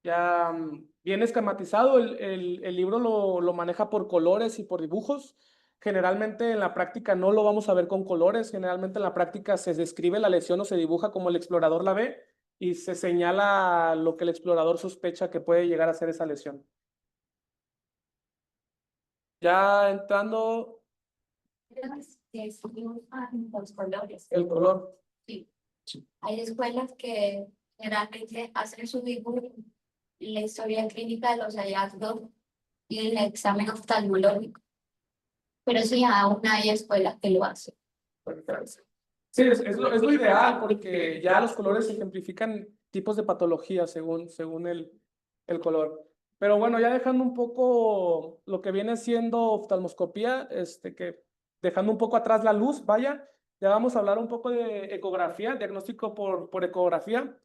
A: Ya bien esquematizado, el libro lo maneja por colores y por dibujos. Generalmente en la práctica no lo vamos a ver con colores, generalmente en la práctica se describe la lesión o se dibuja como el explorador la ve y se señala lo que el explorador sospecha que puede llegar a ser esa lesión. Ya entrando
C: Que sí dibujan los colores.
A: el color.
C: Sí.
A: Sí.
C: Hay escuelas que generalmente hacen su dibujo, la historia clínica de los hallazgos y el examen oftalmológico. Pero sí, aún hay escuelas que lo hacen.
A: Sí, es lo ideal porque ya los colores ejemplifican tipos de patología según el color. Pero bueno, ya dejando un poco lo que viene siendo oftalmoscopía, que dejando un poco atrás la luz, vaya, ya vamos a hablar un poco de ecografía, diagnóstico por ecografía.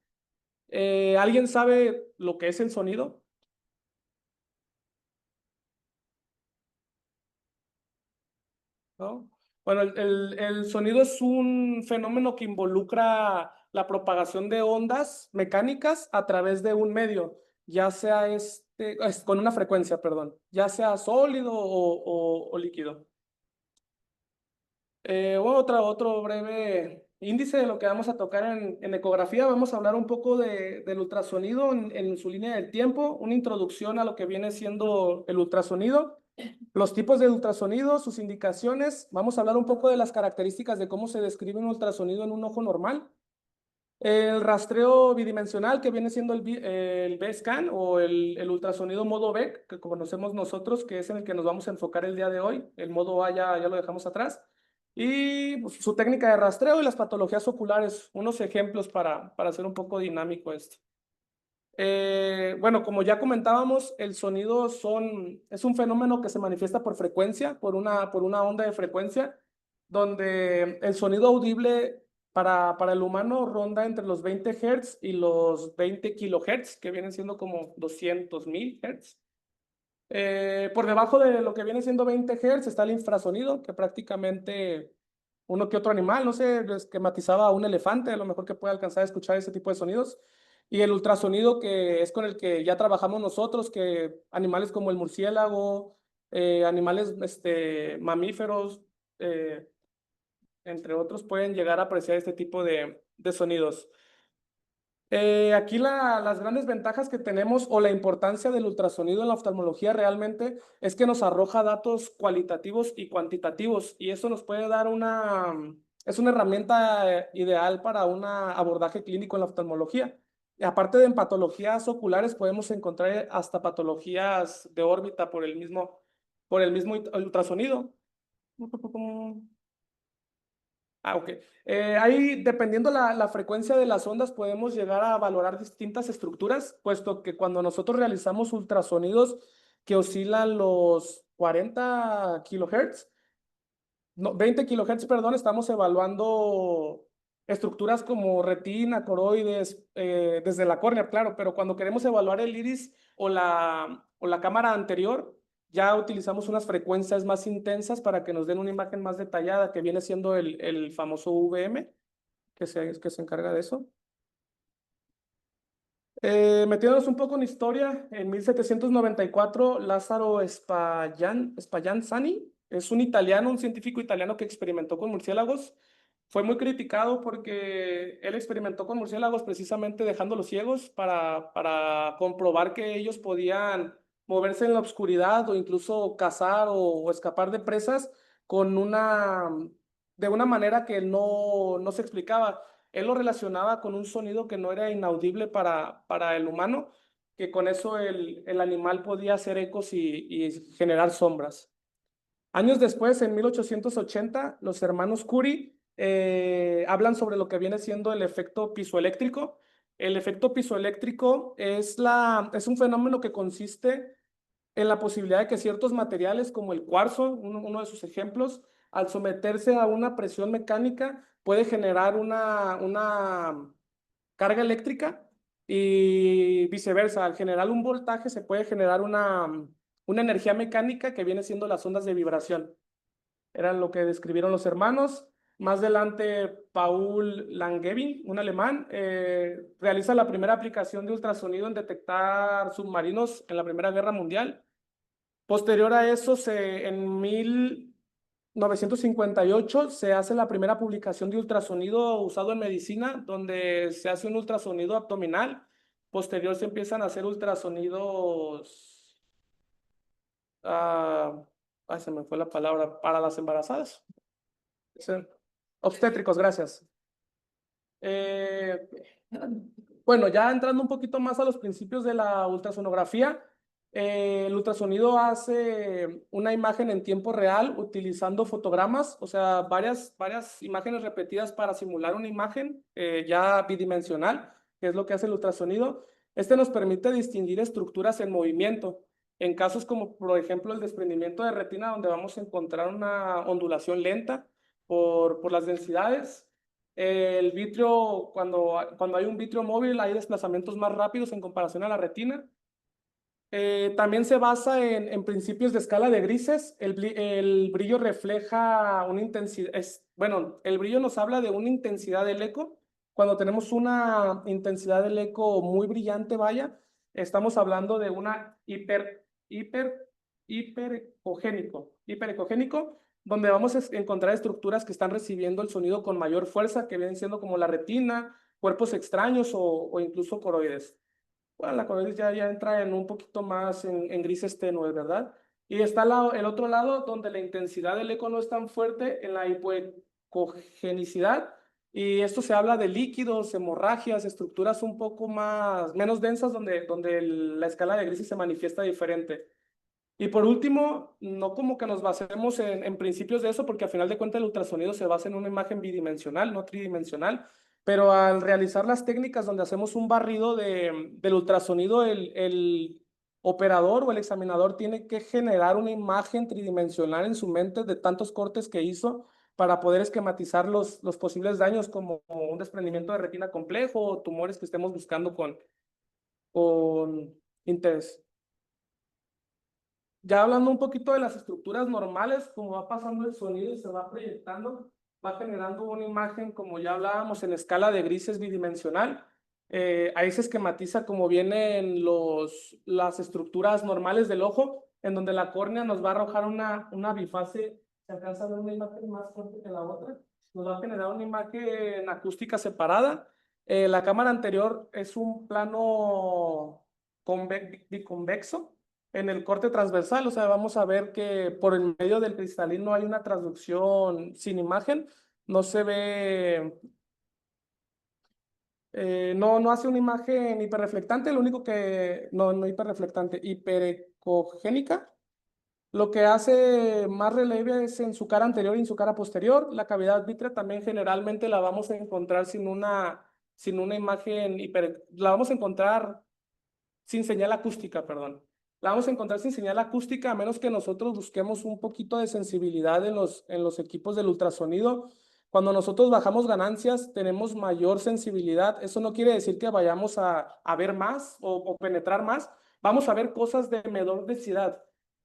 A: ¿Alguien sabe lo que es el sonido? ¿No? Bueno, el sonido es un fenómeno que involucra la propagación de ondas mecánicas a través de un medio, ya sea con una frecuencia, perdón, ya sea sólido o líquido. Bueno, otro breve índice de lo que vamos a tocar en ecografía. Vamos a hablar un poco del ultrasonido en su línea del tiempo, una introducción a lo que viene siendo el ultrasonido, los tipos de ultrasonido, sus indicaciones. Vamos a hablar un poco de las características de cómo se describe un ultrasonido en un ojo normal. El rastreo bidimensional, que viene siendo el B-scan o el ultrasonido modo B, que conocemos nosotros, que es en el que nos vamos a enfocar el día de hoy. El modo A ya lo dejamos atrás. Y pues, su técnica de rastreo y las patologías oculares, unos ejemplos para hacer un poco dinámico esto. Bueno, como ya comentábamos, el sonido es un fenómeno que se manifiesta por frecuencia, por una onda de frecuencia, donde el sonido audible para el humano ronda entre los 20 Hz y los 20 kHz, que vienen siendo como 200.000 Hz. Por debajo de lo que viene siendo 20 Hz está el infrasonido, que prácticamente uno que otro animal, no sé, esquematizaba a un elefante, a lo mejor que puede alcanzar a escuchar ese tipo de sonidos. Y el ultrasonido, que es con el que ya trabajamos nosotros, que animales como el murciélago, animales mamíferos, entre otros, pueden llegar a apreciar este tipo de sonidos. Aquí las grandes ventajas que tenemos o la importancia del ultrasonido en la oftalmología realmente es que nos arroja datos cualitativos y cuantitativos, y eso nos puede dar es una herramienta ideal para un abordaje clínico en la oftalmología. Y aparte de en patologías oculares, podemos encontrar hasta patologías de órbita por el mismo ultrasonido. Ok. Ahí, dependiendo la frecuencia de las ondas, podemos llegar a valorar distintas estructuras, puesto que cuando nosotros realizamos ultrasonidos que oscilan los 40 kilohertz, no, 20 kilohertz, perdón, estamos evaluando estructuras como retina, coroides, desde la córnea, claro, pero cuando queremos evaluar el iris o la cámara anterior, ya utilizamos unas frecuencias más intensas para que nos den una imagen más detallada, que viene siendo el famoso VM, que se encarga de eso. Metiéndonos un poco en historia, en 1794, Lázaro Spallanzani es un italiano, un científico italiano que experimentó con murciélagos. Fue muy criticado porque él experimentó con murciélagos precisamente dejándolos ciegos para comprobar que ellos podían moverse en la oscuridad o incluso cazar o escapar de presas de una manera que no se explicaba. Él lo relacionaba con un sonido que no era inaudible para el humano, que con eso el animal podía hacer ecos y generar sombras. Años después, en 1880, los hermanos Curie hablan sobre lo que viene siendo el efecto pizoeléctrico. El efecto pizoeléctrico es un fenómeno que consiste en la posibilidad de que ciertos materiales, como el cuarzo, uno de sus ejemplos, al someterse a una presión mecánica, puede generar una carga eléctrica y viceversa. Al generar un voltaje se puede generar una energía mecánica que viene siendo las ondas de vibración. Era lo que describieron los hermanos. Más adelante, Paul Langevin, un alemán, realiza la primera aplicación de ultrasonido en detectar submarinos en la Primera Guerra Mundial. Posterior a eso, en 1958 se hace la primera publicación de ultrasonido usado en medicina, donde se hace un ultrasonido abdominal. Posterior se empiezan a hacer ultrasonidos, se me fue la palabra, para las embarazadas. Sí. Obstétricos, gracias. Bueno, ya entrando un poquito más a los principios de la ultrasonografía, el ultrasonido hace una imagen en tiempo real utilizando fotogramas, o sea, varias imágenes repetidas para simular una imagen ya bidimensional, que es lo que hace el ultrasonido. Este nos permite distinguir estructuras en movimiento. En casos como, por ejemplo, el desprendimiento de retina, donde vamos a encontrar una ondulación lenta por las densidades. El vitrio, cuando hay un vitrio móvil, hay desplazamientos más rápidos en comparación a la retina. También se basa en principios de escala de grises. El brillo refleja una intensidad. Bueno, el brillo nos habla de una intensidad del eco. Cuando tenemos una intensidad del eco muy brillante, vaya, estamos hablando de una hiperecogénico, donde vamos a encontrar estructuras que están recibiendo el sonido con mayor fuerza, que vienen siendo como la retina, cuerpos extraños o incluso coroides. Bueno, la coroides ya entra en un poquito más en grises tenues, ¿verdad? Y está el otro lado, donde la intensidad del eco no es tan fuerte, en la hipoecogenicidad. Y esto se habla de líquidos, hemorragias, estructuras un poco menos densas, donde la escala de grises se manifiesta diferente. Y por último, no como que nos basemos en principios de eso, porque al final de cuentas el ultrasonido se basa en una imagen bidimensional, no tridimensional, pero al realizar las técnicas donde hacemos un barrido del ultrasonido, el operador o el examinador tiene que generar una imagen tridimensional en su mente de tantos cortes que hizo para poder esquematizar los posibles daños, como un desprendimiento de retina complejo o tumores que estemos buscando con interés. Ya hablando un poquito de las estructuras normales, como va pasando el sonido y se va proyectando, va generando una imagen, como ya hablábamos, en escala de grises bidimensional. Ahí se esquematiza como vienen las estructuras normales del ojo. en donde la córnea nos va a arrojar una bifase. Se alcanza a ver una imagen más fuerte que la otra. Nos va a generar una imagen acústica separada. La cámara anterior es un plano biconvexo en el corte transversal, o sea, vamos a ver que por el medio del cristalino hay una transducción sin imagen, no se ve, no hace una imagen hiperreflectante, lo único que, no hiperreflectante, hiperecogénica. Lo que hace más relieve es en su cara anterior y en su cara posterior. La cavidad vítrea también generalmente la vamos a encontrar sin una imagen la vamos a encontrar sin señal acústica, perdón. La vamos a encontrar sin señal acústica a menos que nosotros busquemos un poquito de sensibilidad en los equipos del ultrasonido. Cuando nosotros bajamos ganancias, tenemos mayor sensibilidad. Eso no quiere decir que vayamos a ver más o penetrar más. Vamos a ver cosas de menor densidad.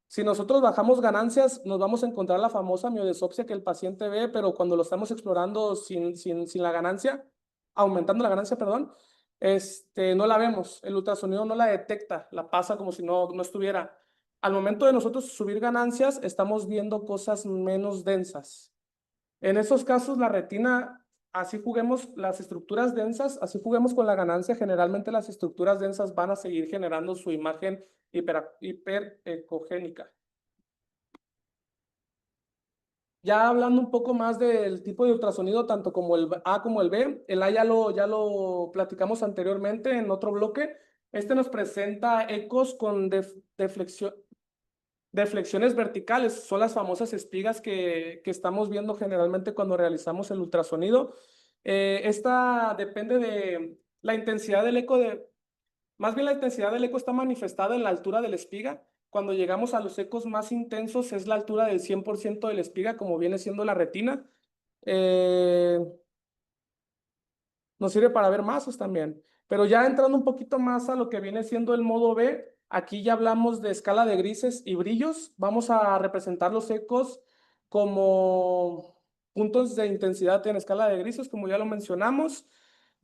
A: Si nosotros bajamos ganancias, nos vamos a encontrar la famosa miodesopsia que el paciente ve, pero cuando lo estamos explorando sin la ganancia, aumentando la ganancia, perdón, no la vemos. El ultrasonido no la detecta, la pasa como si no estuviera. Al momento de nosotros subir ganancias, estamos viendo cosas menos densas. En esos casos, la retina, así juguemos las estructuras densas, así juguemos con la ganancia, generalmente las estructuras densas van a seguir generando su imagen hiperecogénica. Ya hablando un poco más del tipo de ultrasonido, tanto como el A como el B, el A ya lo platicamos anteriormente en otro bloque. Este nos presenta ecos con deflexiones verticales, son las famosas espigas que estamos viendo generalmente cuando realizamos el ultrasonido. Esta depende de la intensidad del eco, más bien la intensidad del eco está manifestada en la altura de la espiga. Cuando llegamos a los ecos más intensos es la altura del 100% de la espiga, como viene siendo la retina. Nos sirve para ver masas también. Pero ya entrando un poquito más a lo que viene siendo el modo B, aquí ya hablamos de escala de grises y brillos. Vamos a representar los ecos como puntos de intensidad en escala de grises, como ya lo mencionamos.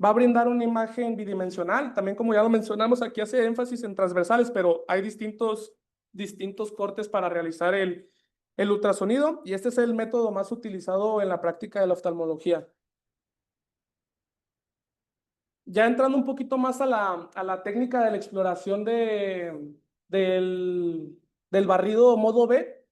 A: Va a brindar una imagen bidimensional. También, como ya lo mencionamos, aquí hace énfasis en transversales, pero hay distintos cortes para realizar el ultrasonido, y este es el método más utilizado en la práctica de la oftalmología. Ya entrando un poquito más a la técnica de la exploración del barrido modo B,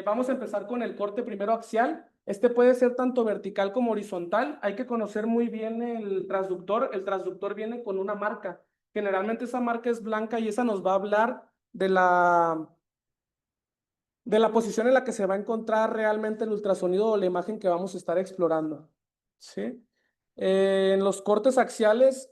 A: vamos a empezar con el corte primero axial. Este puede ser tanto vertical como horizontal. Hay que conocer muy bien el transductor. El transductor viene con una marca. Generalmente esa marca es blanca y esa nos va a hablar de la posición en la que se va a encontrar realmente el ultrasonido o la imagen que vamos a estar explorando. ¿Sí? En los cortes axiales,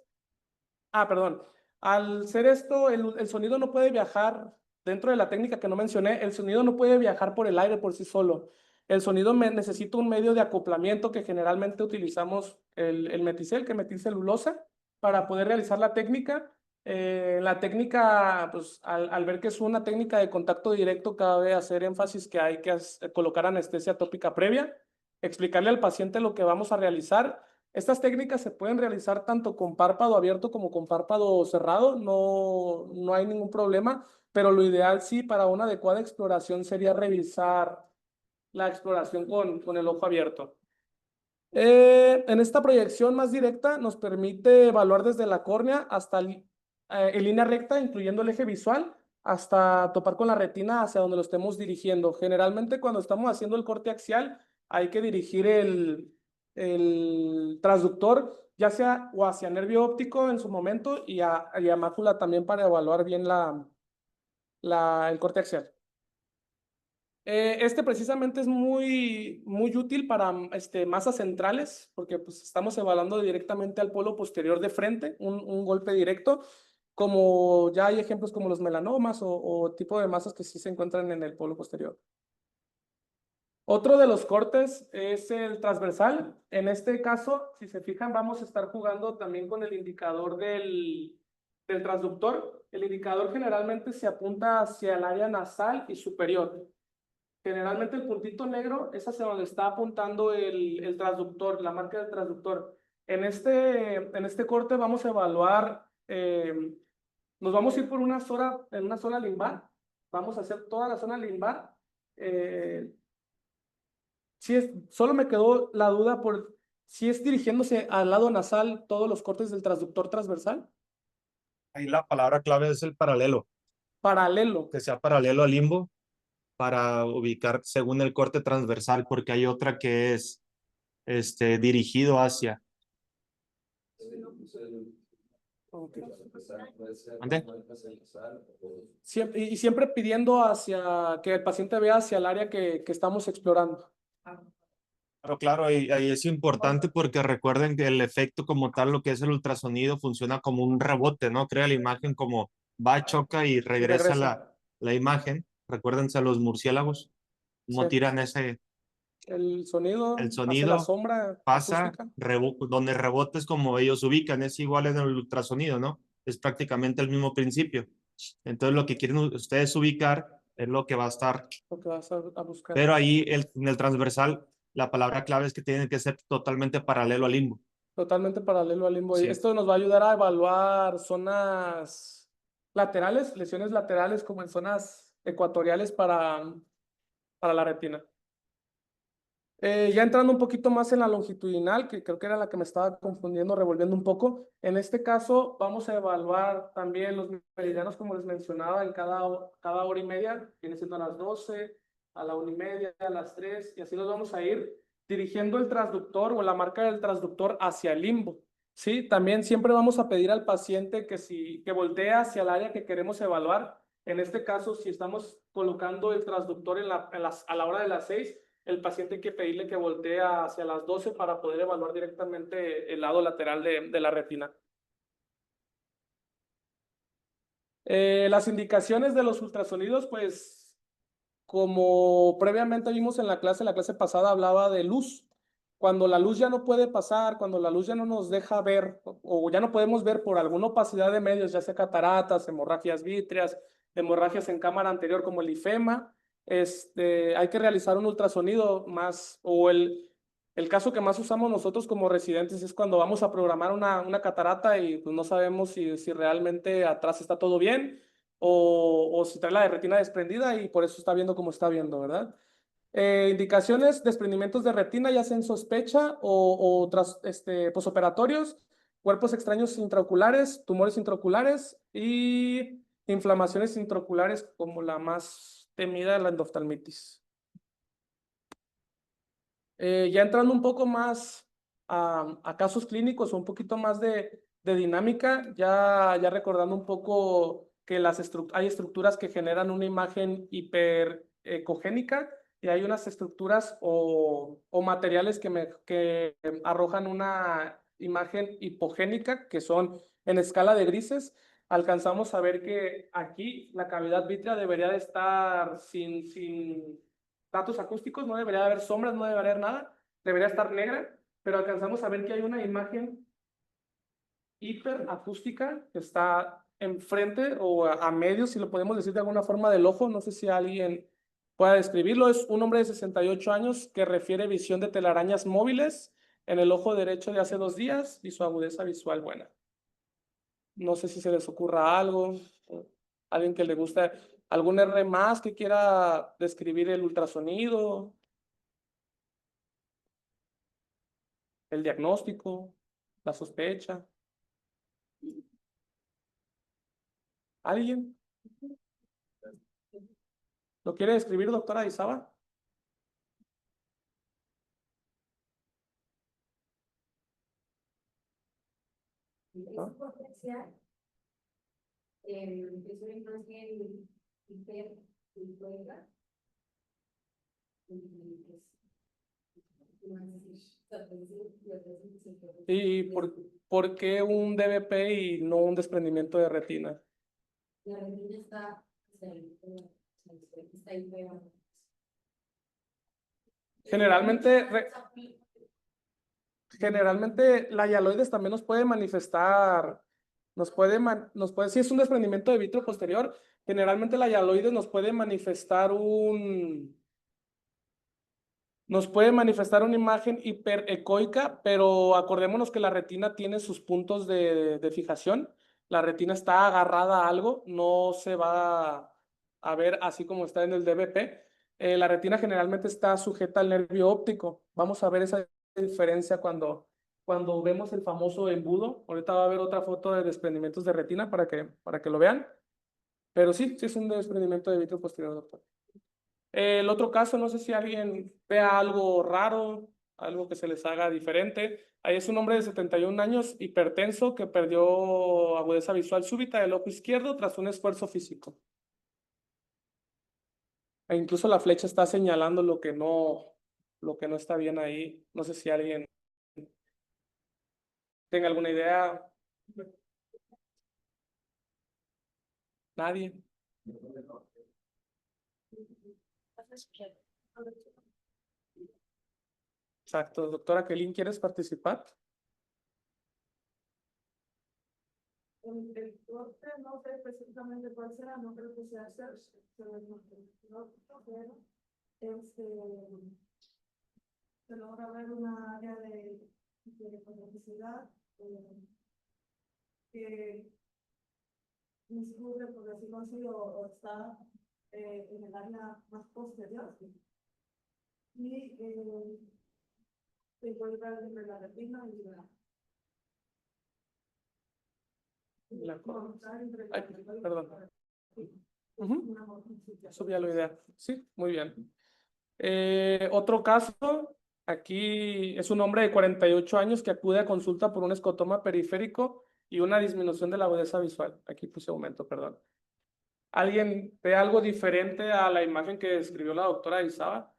A: perdón. Al ser esto, el sonido no puede viajar, dentro de la técnica que no mencioné, el sonido no puede viajar por el aire por sí solo. El sonido necesita un medio de acoplamiento que generalmente utilizamos el meticel, que es metilcelulosa, para poder realizar la técnica. La técnica, pues al ver que es una técnica de contacto directo, cabe hacer énfasis que hay que colocar anestesia tópica previa, explicarle al paciente lo que vamos a realizar. Estas técnicas se pueden realizar tanto con párpado abierto como con párpado cerrado, no hay ningún problema, pero lo ideal sí para una adecuada exploración sería revisar la exploración con el ojo abierto. En esta proyección más directa nos permite evaluar desde la córnea hasta en línea recta, incluyendo el eje visual, hasta topar con la retina hacia donde lo estemos dirigiendo. Generalmente cuando estamos haciendo el corte axial hay que dirigir el transductor ya sea o hacia nervio óptico en su momento y a mácula también para evaluar bien el corte axial. Este precisamente es muy útil para masas centrales, porque pues, estamos evaluando directamente al polo posterior de frente, un golpe directo, como ya hay ejemplos como los melanomas o tipo de masas que sí se encuentran en el polo posterior. Otro de los cortes es el transversal. En este caso, si se fijan, vamos a estar jugando también con el indicador del transductor. El indicador generalmente se apunta hacia el área nasal y superior. Generalmente el puntito negro es hacia donde está apuntando el transductor, la marca del transductor. En este corte vamos a evaluar, nos vamos a ir por una sola limbar. Vamos a hacer toda la zona limbar. Solo me quedó la duda por si es dirigiéndose al lado nasal todos los cortes del transductor transversal.
B: Ahí la palabra clave es el paralelo,
A: Paralelo.
B: que sea paralelo al limbo para ubicar según el corte transversal, porque hay otra que es dirigido hacia.
A: Okay.
B: ¿Ande?
A: Y siempre pidiendo hacia que el paciente vea hacia el área que estamos explorando.
B: Claro, claro, ahí es importante porque recuerden que el efecto como tal, lo que es el ultrasonido, funciona como un rebote, ¿no? Crea la imagen como va, choca y regresa la imagen. Recuérdense a los murciélagos, cómo
A: Sí.
B: tiran
A: El
B: el
A: sonido hace la
B: sonido,
A: sombra
B: pasa,
A: acústica.
B: donde rebota es como ellos ubican, es igual en el ultrasonido, ¿no? Es prácticamente el mismo principio. Entonces lo que quieren ustedes ubicar es lo que va a estar,
A: Lo que vas a buscar.
B: pero ahí en el transversal, la palabra clave es que tiene que ser totalmente paralelo al limbo.
A: Totalmente paralelo al limbo. Y
B: Sí.
A: esto nos va a ayudar a evaluar zonas laterales, lesiones laterales como en zonas ecuatoriales para la retina. Ya entrando un poquito más en la longitudinal, que creo que era la que me estaba confundiendo, revolviendo un poco. En este caso vamos a evaluar también los meridianos, como les mencionaba, en cada hora y media, viene siendo a las 12, a la 1:30, a las 3, y así nos vamos a ir dirigiendo el transductor o la marca del transductor hacia el limbo. ¿Sí? También siempre vamos a pedir al paciente que voltee hacia el área que queremos evaluar. En este caso, si estamos colocando el transductor a la hora de las 6, el paciente hay que pedirle que voltee hacia las 12 para poder evaluar directamente el lado lateral de la retina. Las indicaciones de los ultrasonidos, pues, como previamente vimos en la clase pasada hablaba de luz. Cuando la luz ya no puede pasar, cuando la luz ya no nos deja ver o ya no podemos ver por alguna opacidad de medios, ya sea cataratas, hemorragias vítreas, hemorragias en cámara anterior como el ifema, hay que realizar un ultrasonido más, o el caso que más usamos nosotros como residentes es cuando vamos a programar una catarata y pues no sabemos si realmente atrás está todo bien o si trae la retina desprendida y por eso está viendo como está viendo, ¿verdad? Indicaciones, desprendimientos de retina, ya sea en sospecha o tras posoperatorios, cuerpos extraños intraoculares, tumores intraoculares y inflamaciones intraoculares como la más temida, la endoftalmitis. Ya entrando un poco más a casos clínicos o un poquito más de dinámica, ya recordando un poco que hay estructuras que generan una imagen hiperecogénica y hay unas estructuras o materiales que arrojan una imagen hipogénica, que son en escala de grises. Alcanzamos a ver que aquí la cavidad vítrea debería de estar sin datos acústicos, no debería haber sombras, no debería haber nada, debería estar negra, pero alcanzamos a ver que hay una imagen hiperacústica que está enfrente o a medio, si lo podemos decir de alguna forma, del ojo. No sé si alguien pueda describirlo. Es un hombre de 68 años que refiere visión de telarañas móviles en el ojo derecho de hace 2 días y su agudeza visual buena. No sé si se les ocurra algo, alguien que le guste, algún R más que quiera describir el ultrasonido, el diagnóstico, la sospecha. ¿Alguien? ¿Lo quiere describir, doctora Isaba? ¿No?
C: Es una imagen hiperpléjica.
A: ¿Y por qué un DBP y no un desprendimiento de retina?
C: La retina está ahí pegada.
A: Generalmente la hialoides también nos puede manifestar, si es un desprendimiento de vitro posterior, generalmente la hialoides nos puede manifestar una imagen hiperecoica, pero acordémonos que la retina tiene sus puntos de fijación. La retina está agarrada a algo, no se va a ver así como está en el DBP. La retina generalmente está sujeta al nervio óptico. Vamos a ver esa diferencia cuando vemos el famoso embudo. Ahorita va a haber otra foto de desprendimientos de retina para que lo vean. Pero sí, sí es un desprendimiento de vitrio posterior, doctor. El otro caso, no sé si alguien vea algo raro, algo que se les haga diferente. Ahí es un hombre de 71 años, hipertenso, que perdió agudeza visual súbita del ojo izquierdo tras un esfuerzo físico. E incluso la flecha está señalando lo que no está bien ahí. No sé si alguien tenga alguna idea. Nadie. Exacto. Doctora Kelly, ¿quieres participar?
D: El corte no sé específicamente cuál será, no creo que sea pero se logra ver una área de publicidad que discurre, por decirlo así, o está en el área más posterior y se encuentra entre la retina y
A: Ay, perdón. Subía la idea. Sí, muy bien. Otro caso, aquí es un hombre de 48 años que acude a consulta por un escotoma periférico y una disminución de la agudeza visual. Aquí puse aumento, perdón. ¿Alguien ve algo diferente a la imagen que describió la doctora Isaba?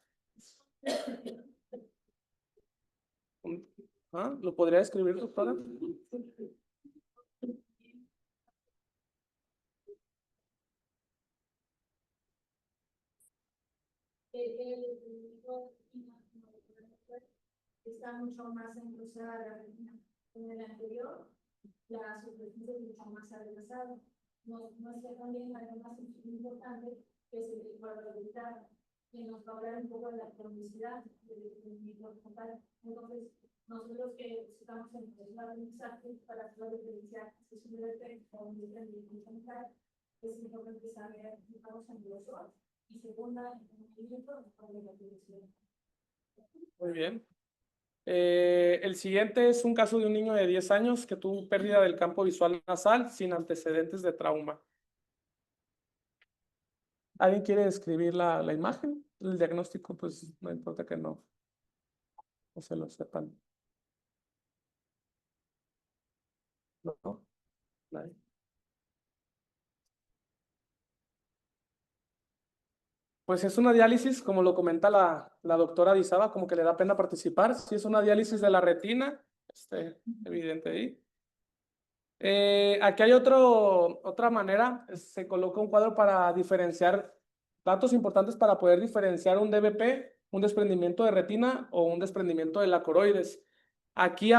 A: ¿Ah? ¿Lo podría describir, doctora?
D: está mucho más encruzada la retina. En el anterior, la superficie es mucho más adelgazada. No sé también algo más importante que es el cuadro dental, que nos va a hablar un poco de la cronicidad del desprendimiento frontal. Entonces, nosotros que estamos en el aprendizaje para poder diferenciar si es un defecto o un desprendimiento frontal, es importante saber si estamos en grosor y segunda, en el movimiento de la dirección.
A: Muy bien. El siguiente es un caso de un niño de 10 años que tuvo pérdida del campo visual nasal sin antecedentes de trauma. ¿Alguien quiere describir la imagen? El diagnóstico, pues no importa que no se lo sepan. No, nadie. Pues es una diálisis, como lo comenta la doctora Dizaba, como que le da pena participar. Sí, es una diálisis de la retina, evidente ahí. Aquí hay otra manera, se coloca un cuadro para diferenciar datos importantes para poder diferenciar un DBP, un desprendimiento de retina o un desprendimiento de la coroides. Aquí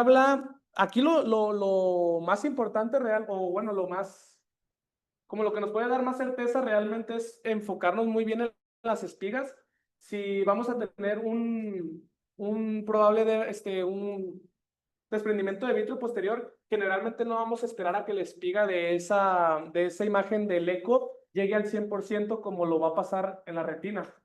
A: lo más importante real, o bueno, como lo que nos puede dar más certeza realmente es enfocarnos muy bien en las espigas. Si vamos a tener un desprendimiento de vitrio posterior, generalmente no vamos a esperar a que la espiga de esa imagen del eco llegue al 100% como lo va a pasar en la retina.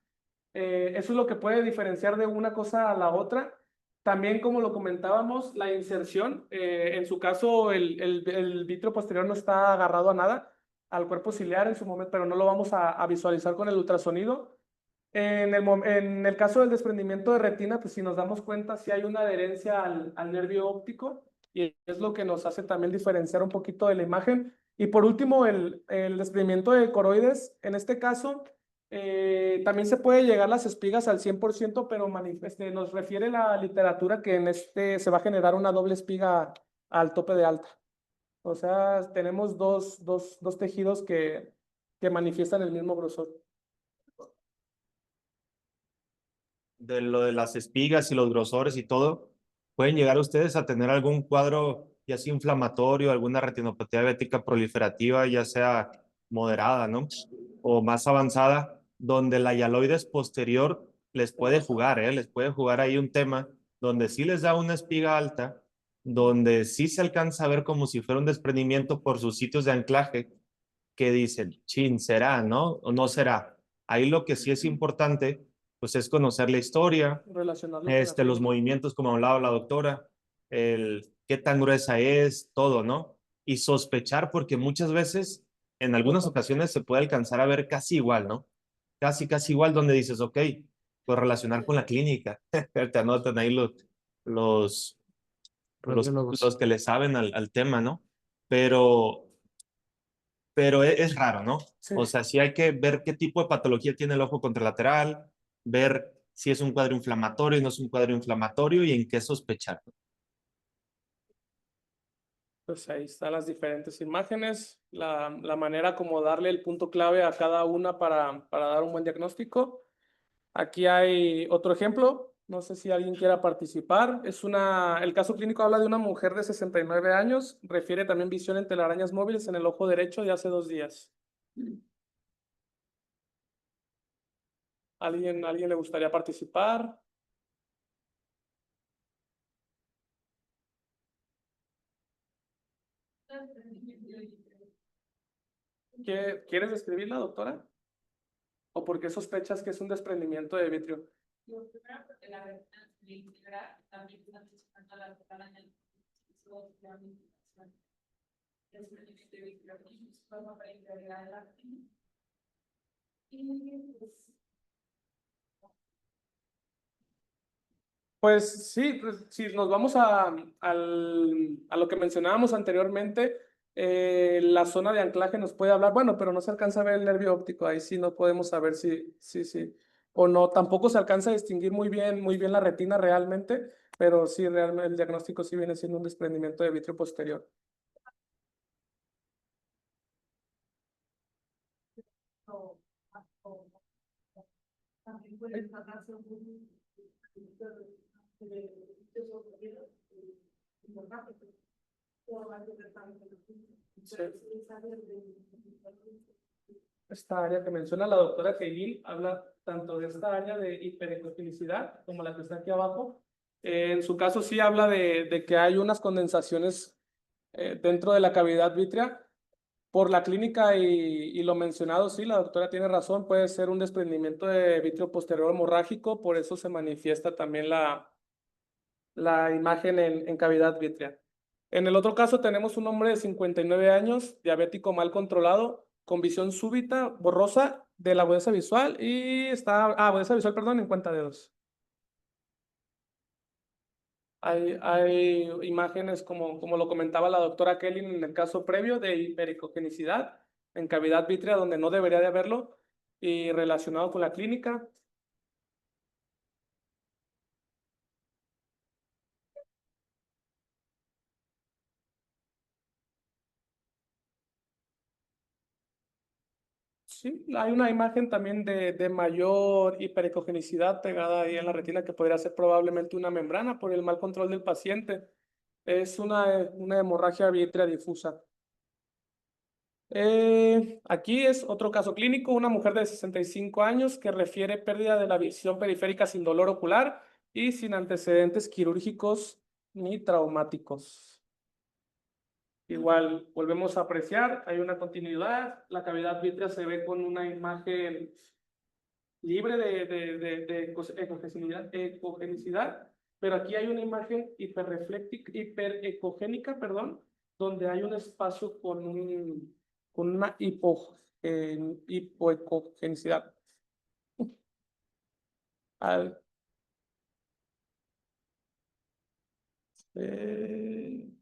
A: Eso es lo que puede diferenciar de una cosa a la otra. También, como lo comentábamos, la inserción, en su caso el vitrio posterior no está agarrado a nada, al cuerpo ciliar en su momento, pero no lo vamos a visualizar con el ultrasonido. En el caso del desprendimiento de retina, pues si nos damos cuenta, sí hay una adherencia al nervio óptico y es lo que nos hace también diferenciar un poquito de la imagen. Y por último, el desprendimiento de coroides, en este caso, también se puede llegar las espigas al 100%, pero nos refiere la literatura que en se va a generar una doble espiga al tope de alta. O sea, tenemos dos tejidos que manifiestan el mismo grosor.
B: De lo de las espigas y los grosores y todo, pueden llegar ustedes a tener algún cuadro ya sea inflamatorio, alguna retinopatía diabética proliferativa, ya sea moderada, ¿no? O más avanzada, donde la hialoides posterior les puede jugar, ¿eh? Les puede jugar ahí un tema donde sí les da una espiga alta, donde sí se alcanza a ver como si fuera un desprendimiento por sus sitios de anclaje, que dicen, chin, ¿será, no? ¿O no será? Ahí lo que sí es importante, pues es conocer la historia,
A: Relacionarlo con la
B: los
A: clínica.
B: movimientos, como hablaba la doctora, el qué tan gruesa es, todo, ¿no? Y sospechar, porque muchas veces, en algunas ocasiones, se puede alcanzar a ver casi igual, ¿no? Casi igual, donde dices, ok, pues relacionar con la clínica. Te anotan ahí los, los que le saben al tema, ¿no? Pero, pero es raro, ¿no?
A: Sí.
B: O sea, sí hay que ver qué tipo de patología tiene el ojo contralateral, ver si es un cuadro inflamatorio y no es un cuadro inflamatorio y en qué sospechar.
A: Pues ahí están las diferentes imágenes, la manera como darle el punto clave a cada una para dar un buen diagnóstico. Aquí hay otro ejemplo, no sé si alguien quiera participar. El caso clínico habla de una mujer de 69 años, refiere también visión en telarañas móviles en el ojo derecho de hace 2 días. ¿Alguien le gustaría participar? ¿Quieres describirla, doctora? ¿O por qué sospechas que es un desprendimiento de vitrio?
D: Yo creo porque la retina integra también está mencionando la telaraña es desprendimiento de vitrio y forma para integrar la retina. Y
A: Pues sí, pues, si nos vamos a lo que mencionábamos anteriormente, la zona de anclaje nos puede hablar, bueno, pero no se alcanza a ver el nervio óptico, ahí sí no podemos saber si, o no, tampoco se alcanza a distinguir muy bien la retina realmente, pero sí, realmente el diagnóstico sí viene siendo un desprendimiento de vitrio posterior.
D: también puede tratarse un
A: Esta área que menciona la doctora Keilin habla tanto de esta área de hiperecogenicidad como la que está aquí abajo. En su caso sí habla de que hay unas condensaciones dentro de la cavidad vítrea. Por la clínica y lo mencionado, sí, la doctora tiene razón, puede ser un desprendimiento de vitrio posterior hemorrágico, por eso se manifiesta también la imagen en cavidad vítrea. En el otro caso tenemos un hombre de 59 años, diabético mal controlado, con visión súbita, borrosa de la agudeza visual y agudeza visual, perdón, en cuenta dedos. Hay imágenes como lo comentaba la doctora Kelly en el caso previo de hipericogenicidad en cavidad vítrea donde no debería de haberlo y relacionado con la clínica. Sí, hay una imagen también de mayor hipericogenicidad pegada ahí en la retina que podría ser probablemente una membrana por el mal control del paciente. Es una hemorragia vítrea difusa. Aquí es otro caso clínico, una mujer de 65 años que refiere pérdida de la visión periférica sin dolor ocular y sin antecedentes quirúrgicos ni traumáticos. Igual, volvemos a apreciar, hay una continuidad, la cavidad vítrea se ve con una imagen libre de ecogenicidad, pero aquí hay una imagen hiperecogénica, perdón, donde hay un espacio con una hipoecogenicidad. Al-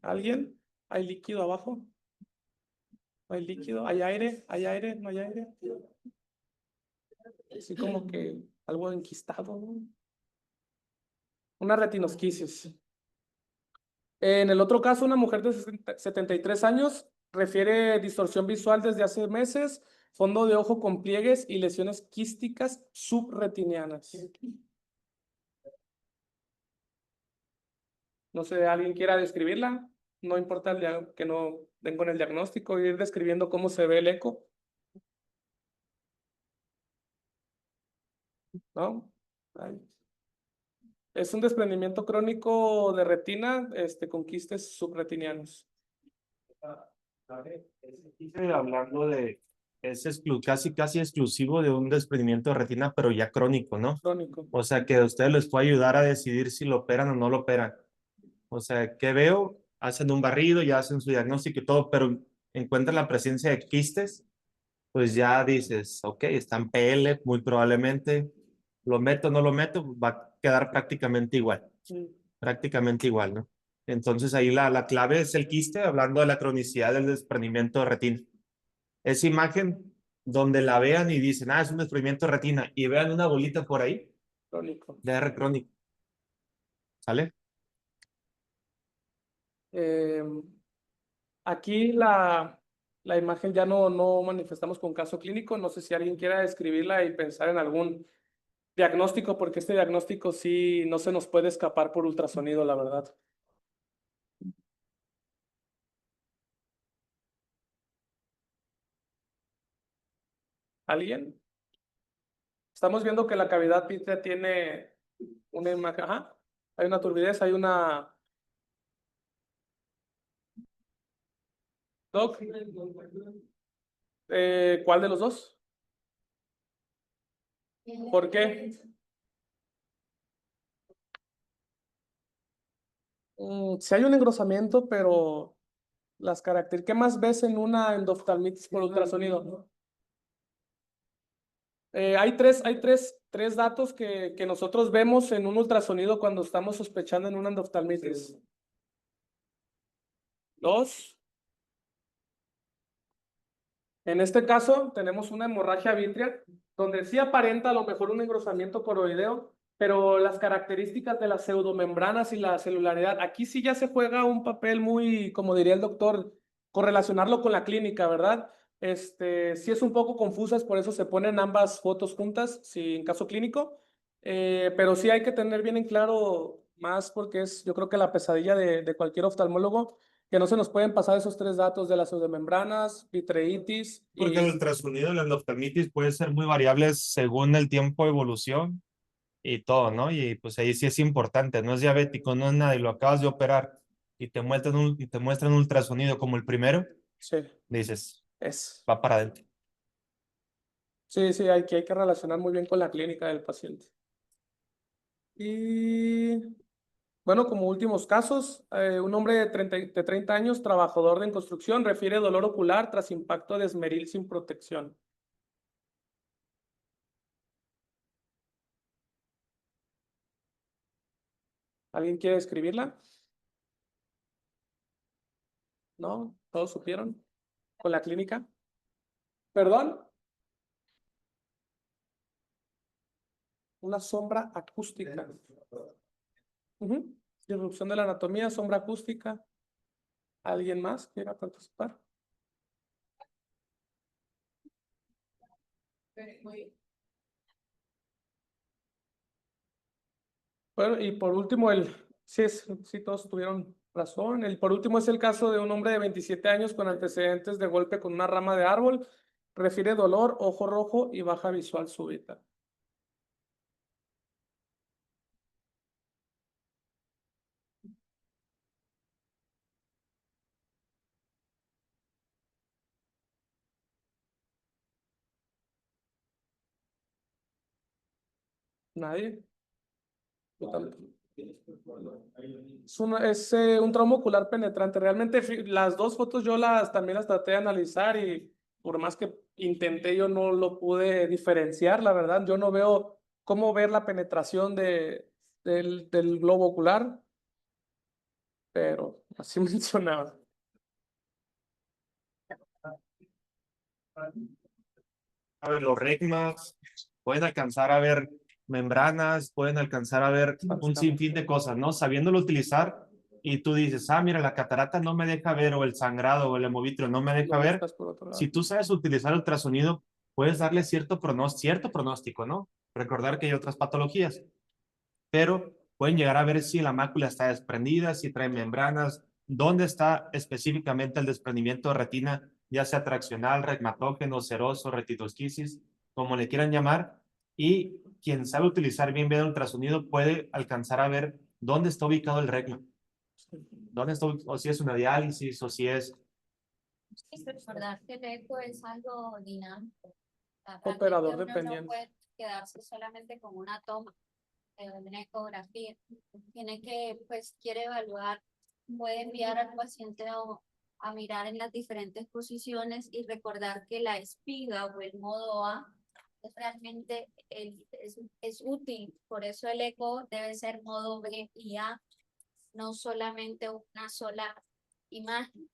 A: ¿Alguien? ¿Hay líquido abajo? ¿No hay líquido? ¿Hay aire? ¿Hay aire? ¿No hay aire? Así como que algo enquistado, ¿no? Una retinosquisis. En el otro caso, una mujer de 73 años refiere distorsión visual desde hace meses, fondo de ojo con pliegues y lesiones quísticas subretinianas. No sé, ¿alguien quiera describirla? No importa que no den con el diagnóstico, ir describiendo cómo se ve el eco. ¿No? Ay. Es un desprendimiento crónico de retina, con quistes subretinianos.
B: Hablando de, casi exclusivo de un desprendimiento de retina, pero ya crónico, ¿no?
A: Crónico.
B: O sea, que a ustedes les puede ayudar a decidir si lo operan o no lo operan. O sea, ¿qué veo? Hacen un barrido, ya hacen su diagnóstico y todo, pero encuentran la presencia de quistes, pues ya dices, ok, está en PL, muy probablemente, lo meto o no lo meto, va a quedar prácticamente igual, ¿no? Entonces ahí la clave es el quiste, hablando de la cronicidad del desprendimiento de retina. Esa imagen donde la vean y dicen, es un desprendimiento de retina, y vean una bolita por ahí,
A: Crónico.
B: DR crónico. ¿Sale?
A: Aquí la imagen ya no manifestamos con caso clínico. No sé si alguien quiera describirla y pensar en algún diagnóstico, porque este diagnóstico sí no se nos puede escapar por ultrasonido, la verdad. ¿Alguien? Estamos viendo que la cavidad vítrea tiene una imagen, hay una turbidez, hay una... Doc, ¿cuál de los dos? ¿Por qué? Sí hay un engrosamiento, pero las características... ¿Qué más ves en una endoftalmitis por ultrasonido? Hay tres datos que nosotros vemos en un ultrasonido cuando estamos sospechando en una endoftalmitis. Dos. En este caso tenemos una hemorragia vítrea, donde sí aparenta a lo mejor un engrosamiento coroideo, pero las características de las pseudomembranas y la celularidad, aquí sí ya se juega un papel muy, como diría el doctor, correlacionarlo con la clínica, ¿verdad? Sí es un poco confusas, por eso se ponen ambas fotos juntas, si en caso clínico, pero sí hay que tener bien en claro más porque es, yo creo que la pesadilla de cualquier oftalmólogo, que no se nos pueden pasar esos tres datos de las pseudomembranas, vitreitis
B: Porque el ultrasonido de la endoftalmitis puede ser muy variable según el tiempo de evolución y todo, ¿no? Y pues ahí sí es importante, no es diabético, no es nada, y lo acabas de operar y te muestran un ultrasonido como el primero,
A: Sí,
B: dices,
A: es.
B: va para adentro.
A: Sí, hay que relacionar muy bien con la clínica del paciente. Y bueno, como últimos casos, un hombre de 30 años, trabajador en construcción, refiere dolor ocular tras impacto de esmeril sin protección. ¿Alguien quiere escribirla? ¿No? ¿Todos supieron? ¿Con la clínica? ¿Perdón? Una sombra acústica. Disrupción de la anatomía, sombra acústica. ¿Alguien más quiera participar? Bueno, y por último, sí, todos tuvieron razón. Por último es el caso de un hombre de 27 años con antecedentes de golpe con una rama de árbol. Refiere dolor, ojo rojo y baja visual súbita. ¿Nadie? Yo tampoco. Es un trauma ocular penetrante. Realmente las dos fotos yo también las traté de analizar y por más que intenté yo no lo pude diferenciar, la verdad. Yo no veo cómo ver la penetración del globo ocular, pero así mencionaba.
B: A ver, los regmas, pueden alcanzar a ver membranas, pueden alcanzar a ver un sinfín de cosas, ¿no? Sabiéndolo utilizar y tú dices, mira, la catarata no me deja ver o el sangrado o el hemovitrio no me deja ver. Si tú sabes utilizar ultrasonido, puedes darle cierto pronóstico, ¿no? Recordar que hay otras patologías, pero pueden llegar a ver si la mácula está desprendida, si trae membranas, dónde está específicamente el desprendimiento de retina, ya sea traccional, regmatógeno, seroso, retidosquisis, como le quieran llamar, y quien sabe utilizar bien el ultrasonido puede alcanzar a ver dónde está ubicado el regma, dónde está, o si es una diálisis, o si es
C: Sí, recordar que el eco es algo dinámico.
A: Operador
C: Realmente uno
A: dependiente.
C: no puede quedarse solamente con una toma de una ecografía. Tiene que, pues, quiere evaluar, puede enviar al paciente a mirar en las diferentes posiciones y recordar que la espiga o el modo A es realmente es útil. Por eso el eco debe ser modo B y A, no solamente una sola imagen.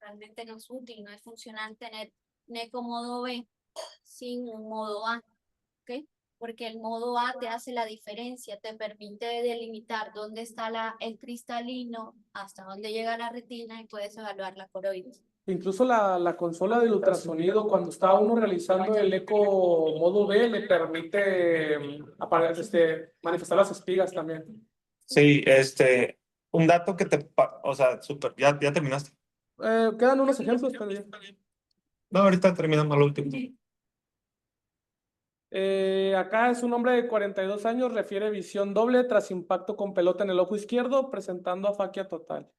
C: Realmente no es útil, no es funcional tener un eco modo B sin un modo A, ¿ok? Porque el modo A te hace la diferencia, te permite delimitar dónde está el cristalino, hasta dónde llega la retina y puedes evaluar la coroides.
A: Incluso la consola del ultrasonido, cuando está uno realizando el eco modo B, le permite manifestar las espigas también.
B: Sí, un dato que o sea, súper, ya terminaste.
A: Quedan unos ejemplos, pero ya.
B: No, ahorita terminamos lo último.
A: Acá es un hombre de 42 años, refiere visión doble tras impacto con pelota en el ojo izquierdo, presentando afaquia total.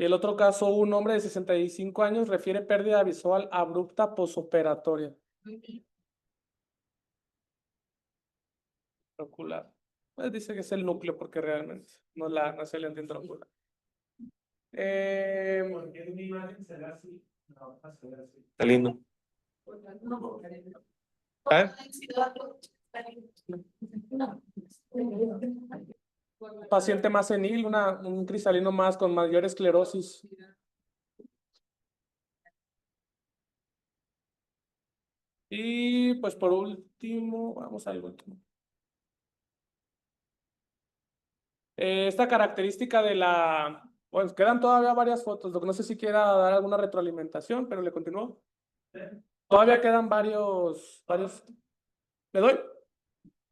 A: Y el otro caso, un hombre de 65 años, refiere pérdida visual abrupta posoperatoria. Ocular. Pues dice que es el núcleo porque realmente no es el lente intraocular.
B: Porque en una imagen se ve así, no, se ve así. Está lindo. ¿Eh?
A: Paciente más senil, un cristalino más con mayor esclerosis. Y pues por último, vamos al último. Esta característica de pues quedan todavía varias fotos, lo que no sé si quiera dar alguna retroalimentación, pero le continúo. Todavía quedan varios. ¿Le doy?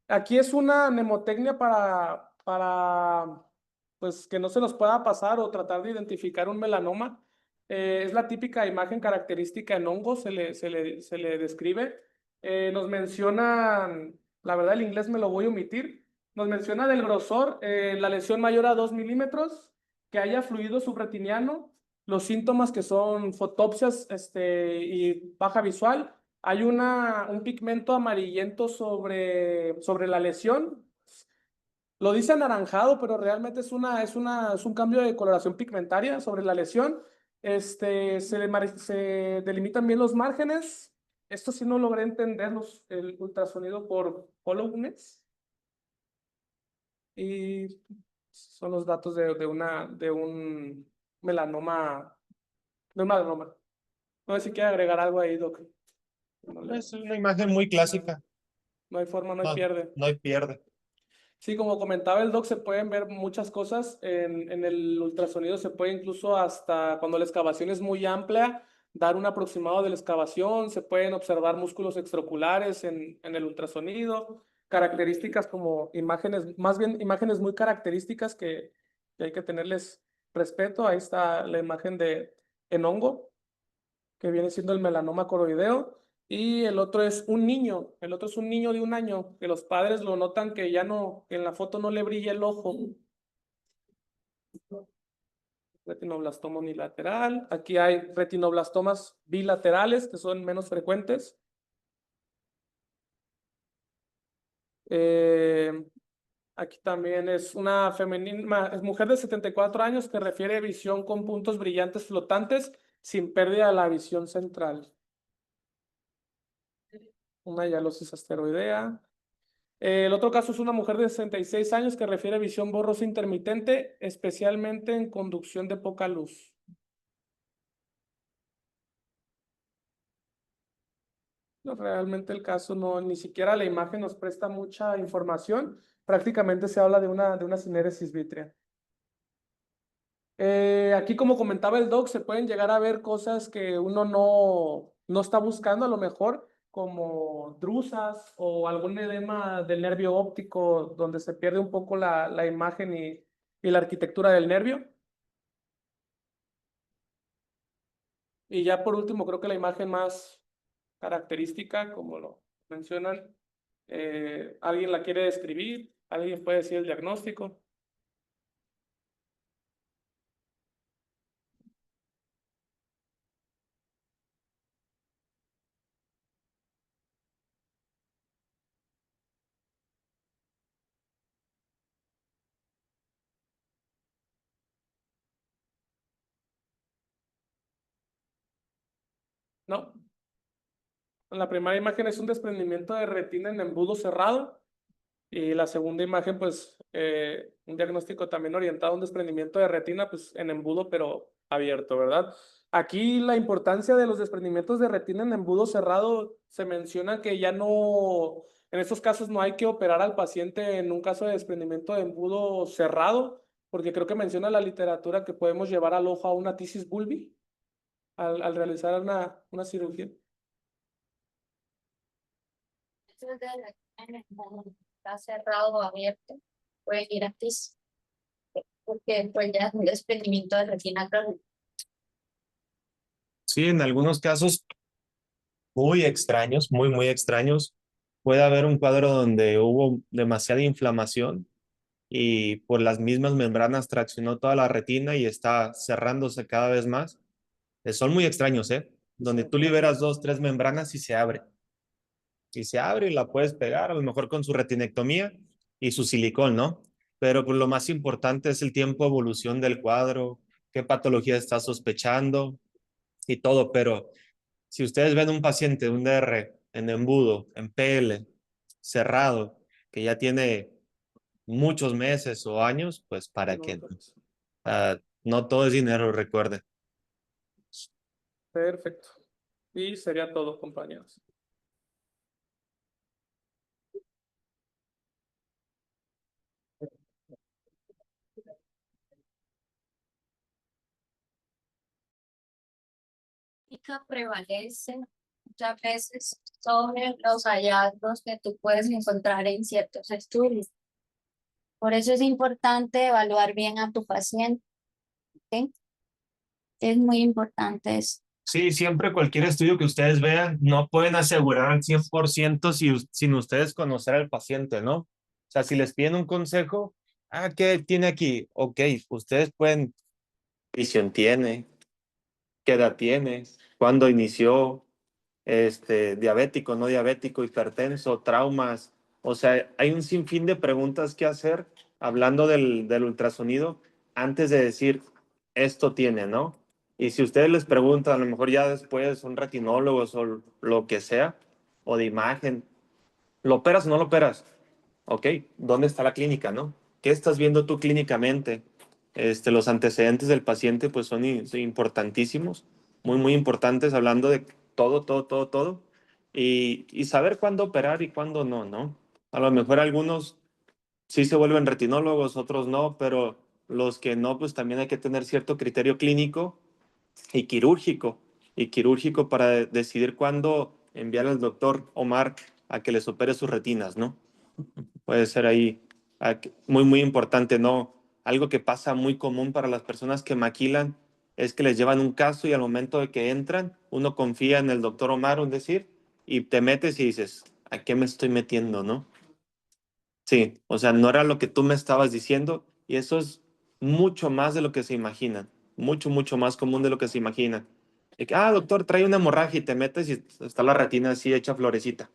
A: Aquí es una mnemotecnia para pues que no se nos pueda pasar o tratar de identificar un melanoma. Es la típica imagen característica en hongos, se le describe. Nos mencionan, la verdad el inglés me lo voy a omitir, nos menciona del grosor, la lesión mayor a 2 milímetros, que haya fluido subretiniano, los síntomas que son fotopsias y baja visual. Hay un pigmento amarillento sobre la lesión. Lo dice anaranjado, pero realmente es un cambio de coloración pigmentaria sobre la lesión. Se delimitan bien los márgenes. Esto sí no logré entender el ultrasonido por Hollowness. Y son los datos de un melanoma. De un melanoma. No sé si quiere agregar algo ahí, Doc.
B: Es una imagen muy clásica.
A: No hay forma, no hay
B: No,
A: pierde.
B: no hay pierde.
A: Sí, como comentaba el doc, se pueden ver muchas cosas. En el ultrasonido se puede incluso hasta cuando la excavación es muy amplia, dar un aproximado de la excavación, se pueden observar músculos extraoculares en el ultrasonido, características como imágenes, más bien imágenes muy características que hay que tenerles respeto. Ahí está la imagen en hongo, que viene siendo el melanoma coroideo. Y el otro es un niño de 1 año, que los padres lo notan que ya no, en la foto no le brilla el ojo. Retinoblastoma unilateral. Aquí hay retinoblastomas bilaterales, que son menos frecuentes. Aquí también es una femenina, es mujer de 74 años que refiere visión con puntos brillantes flotantes sin pérdida de la visión central. Una hialosis asteroidea. El otro caso es una mujer de 66 años que refiere visión borrosa intermitente, especialmente en conducción de poca luz. No, realmente el caso no, ni siquiera la imagen nos presta mucha información. Prácticamente se habla de una cinéresis vítrea. Aquí, como comentaba el doc, se pueden llegar a ver cosas que uno no está buscando a lo mejor, como drusas o algún edema del nervio óptico donde se pierde un poco la imagen y la arquitectura del nervio. Y ya por último, creo que la imagen más característica, como lo mencionan, ¿alguien la quiere describir? ¿Alguien puede decir el diagnóstico? No. En la primera imagen es un desprendimiento de retina en embudo cerrado. Y la segunda imagen, pues, un diagnóstico también orientado a un desprendimiento de retina, pues, en embudo, pero abierto, ¿verdad? Aquí la importancia de los desprendimientos de retina en embudo cerrado se menciona que ya no, en estos casos no hay que operar al paciente en un caso de desprendimiento de embudo cerrado, porque creo que menciona la literatura que podemos llevar al ojo a una tisis bulbi al realizar una cirugía.
C: Eso es de la- en el mundo, está cerrado o abierto, puede ir a TIS, porque pues ya es un desprendimiento de retina crónica.
B: Sí, en algunos casos muy extraños, muy extraños, puede haber un cuadro donde hubo demasiada inflamación y por las mismas membranas traccionó toda la retina y está cerrándose cada vez más. Son muy extraños, ¿eh? Donde tú liberas dos, tres membranas y se abre. Y se abre y la puedes pegar, a lo mejor con su retinectomía y su silicón, ¿no? Pero pues, lo más importante es el tiempo de evolución del cuadro, qué patología está sospechando y todo. Pero si ustedes ven un paciente, un DR en embudo, en PL, cerrado, que ya tiene muchos meses o años, pues para qué. No todo es dinero, recuerde.
A: Perfecto. Y sería todo, compañeros.
C: Clínica prevalece muchas veces sobre los hallazgos que tú puedes encontrar en ciertos estudios. Por eso es importante evaluar bien a tu paciente, ¿ok? Es muy importante eso.
B: Sí, siempre cualquier estudio que ustedes vean, no pueden asegurar al 100% sin ustedes conocer al paciente, ¿no? O sea, si les piden un consejo, ¿qué tiene aquí? Ok, ustedes pueden, visión tiene, qué edad tiene, cuándo inició, diabético, no diabético, hipertenso, traumas. O sea, hay un sinfín de preguntas que hacer hablando del ultrasonido antes de decir esto tiene, ¿no? Y si ustedes les preguntan, a lo mejor ya después son retinólogos o lo que sea, o de imagen, ¿lo operas o no lo operas? Ok, ¿dónde está la clínica, no? ¿Qué estás viendo tú clínicamente? Los antecedentes del paciente pues son importantísimos, muy importantes, hablando de todo. Y saber cuándo operar y cuándo no, ¿no? A lo mejor algunos sí se vuelven retinólogos, otros no, pero los que no, pues también hay que tener cierto criterio clínico y quirúrgico, para decidir cuándo enviar al doctor Omar a que les opere sus retinas, ¿no? Puede ser ahí muy importante, ¿no? Algo que pasa muy común para las personas que maquilan es que les llevan un caso y al momento de que entran, uno confía en el doctor Omar, un decir, y te metes y dices, ¿a qué me estoy metiendo, no? Sí, o sea, no era lo que tú me estabas diciendo y eso es mucho más de lo que se imaginan, mucho más común de lo que se imaginan. De que, doctor, trae una hemorragia y te metes y está la retina así hecha florecita.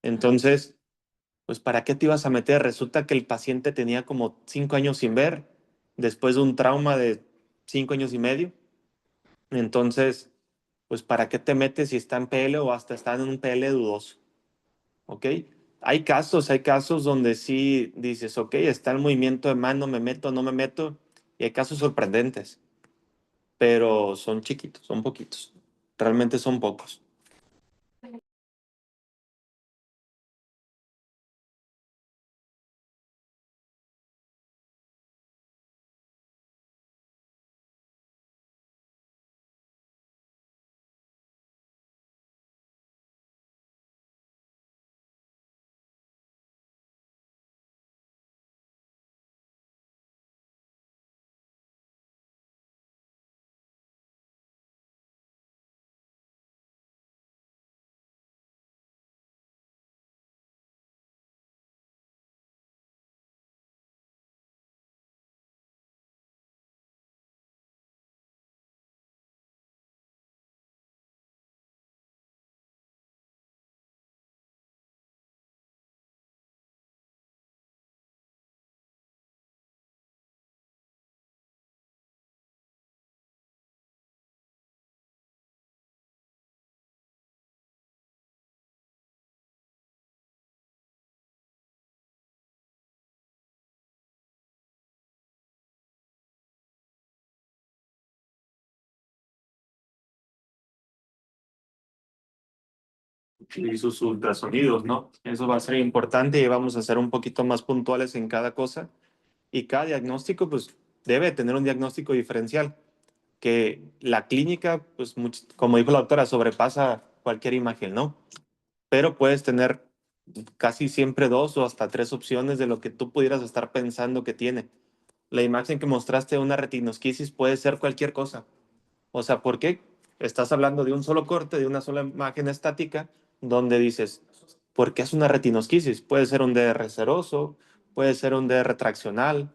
B: Entonces, pues ¿para qué te ibas a meter? Resulta que el paciente tenía como 5 años sin ver, después de un trauma de 5 años y medio. Entonces, pues ¿para qué te metes si está en PL o hasta está en un PL dudoso? ¿Ok? Hay casos donde sí dices, ok, está el movimiento de mano, me meto, no me meto, y hay casos sorprendentes, pero son chiquitos, son poquitos, realmente son pocos. y sus ultrasonidos, ¿no? Eso va a ser importante y vamos a ser un poquito más puntuales en cada cosa. Y cada diagnóstico, pues, debe tener un diagnóstico diferencial, que la clínica, pues, como dijo la doctora, sobrepasa cualquier imagen, ¿no? Pero puedes tener casi siempre 2 o hasta 3 opciones de lo que tú pudieras estar pensando que tiene. La imagen que mostraste de una retinosquisis puede ser cualquier cosa. O sea, ¿por qué? Estás hablando de un solo corte, de una sola imagen estática, donde dices, ¿por qué es una retinosquisis? Puede ser un DR seroso, puede ser un DR traccional.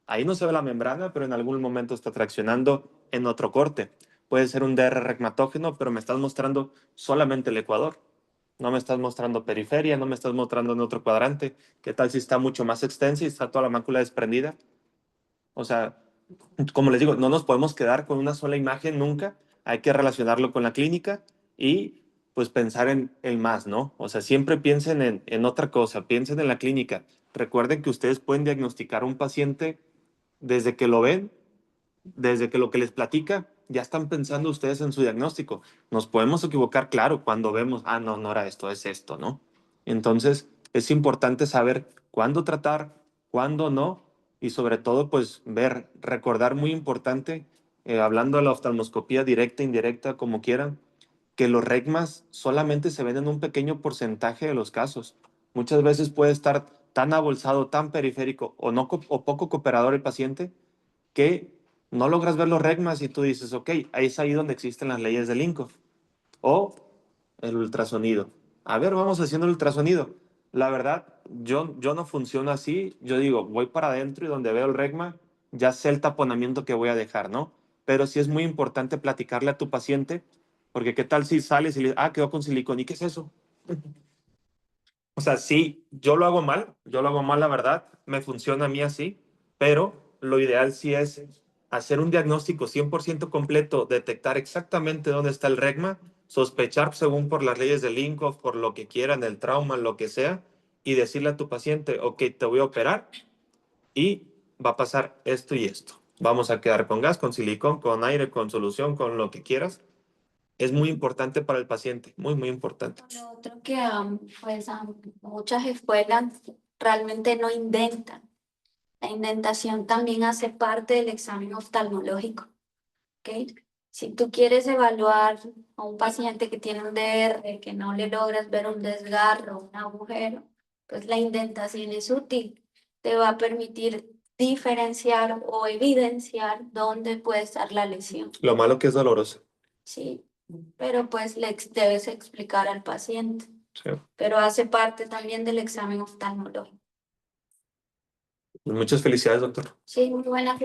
B: Ahí no se ve la membrana, pero en algún momento está traccionando en otro corte. Puede ser un DR regmatógeno, pero me estás mostrando solamente el ecuador. No me estás mostrando periferia, no me estás mostrando en otro cuadrante. ¿Qué tal si está mucho más extensa y está toda la mácula desprendida? O sea, como les digo, no nos podemos quedar con una sola imagen nunca. Hay que relacionarlo con la clínica y pues pensar en más, ¿no? O sea, siempre piensen en otra cosa, piensen en la clínica. Recuerden que ustedes pueden diagnosticar a un paciente desde que lo ven, desde que lo que les platica, ya están pensando ustedes en su diagnóstico. Nos podemos equivocar, claro, cuando vemos, ah, no, no era esto, es esto, ¿no? Entonces, es importante saber cuándo tratar, cuándo no, y sobre todo, pues, ver, recordar muy importante, hablando de la oftalmoscopía directa, indirecta, como quieran, que los regmas solamente se ven en un pequeño porcentaje de los casos. Muchas veces puede estar tan abolsado, tan periférico o, no, o poco cooperador el paciente que no logras ver los regmas y tú dices, ok, ahí es ahí donde existen las leyes de Linkoff. O el ultrasonido. A ver, vamos haciendo el ultrasonido. La verdad, yo no funciono así. Yo digo, voy para adentro y donde veo el regma, ya sé el taponamiento que voy a dejar, ¿no? Pero sí es muy importante platicarle a tu paciente, porque qué tal si sales y le dices, ah, quedó con silicona, ¿y qué es eso? O sea, sí, yo lo hago mal, la verdad, me funciona a mí así, pero lo ideal sí es hacer un diagnóstico 100% completo, detectar exactamente dónde está el regma, sospechar según por las leyes del Linkoff, por lo que quieran, el trauma, lo que sea, y decirle a tu paciente, ok, te voy a operar y va a pasar esto y esto. Vamos a quedar con gas, con silicón, con aire, con solución, con lo que quieras. Es muy importante para el paciente, muy, muy importante.
C: Lo otro que pues muchas escuelas realmente no indentan. La indentación también hace parte del examen oftalmológico, ¿ok? Si tú quieres evaluar a un paciente que tiene un DR, que no le logras ver un desgarro, un agujero, pues la indentación es útil. Te va a permitir diferenciar o evidenciar dónde puede estar la lesión,
B: Lo malo que es doloroso.
C: ¿sí? Pero pues debes explicar al paciente.
B: Sí.
C: Pero hace parte también del examen oftalmológico.
B: Muchas felicidades, doctor.
C: Sí, muy buena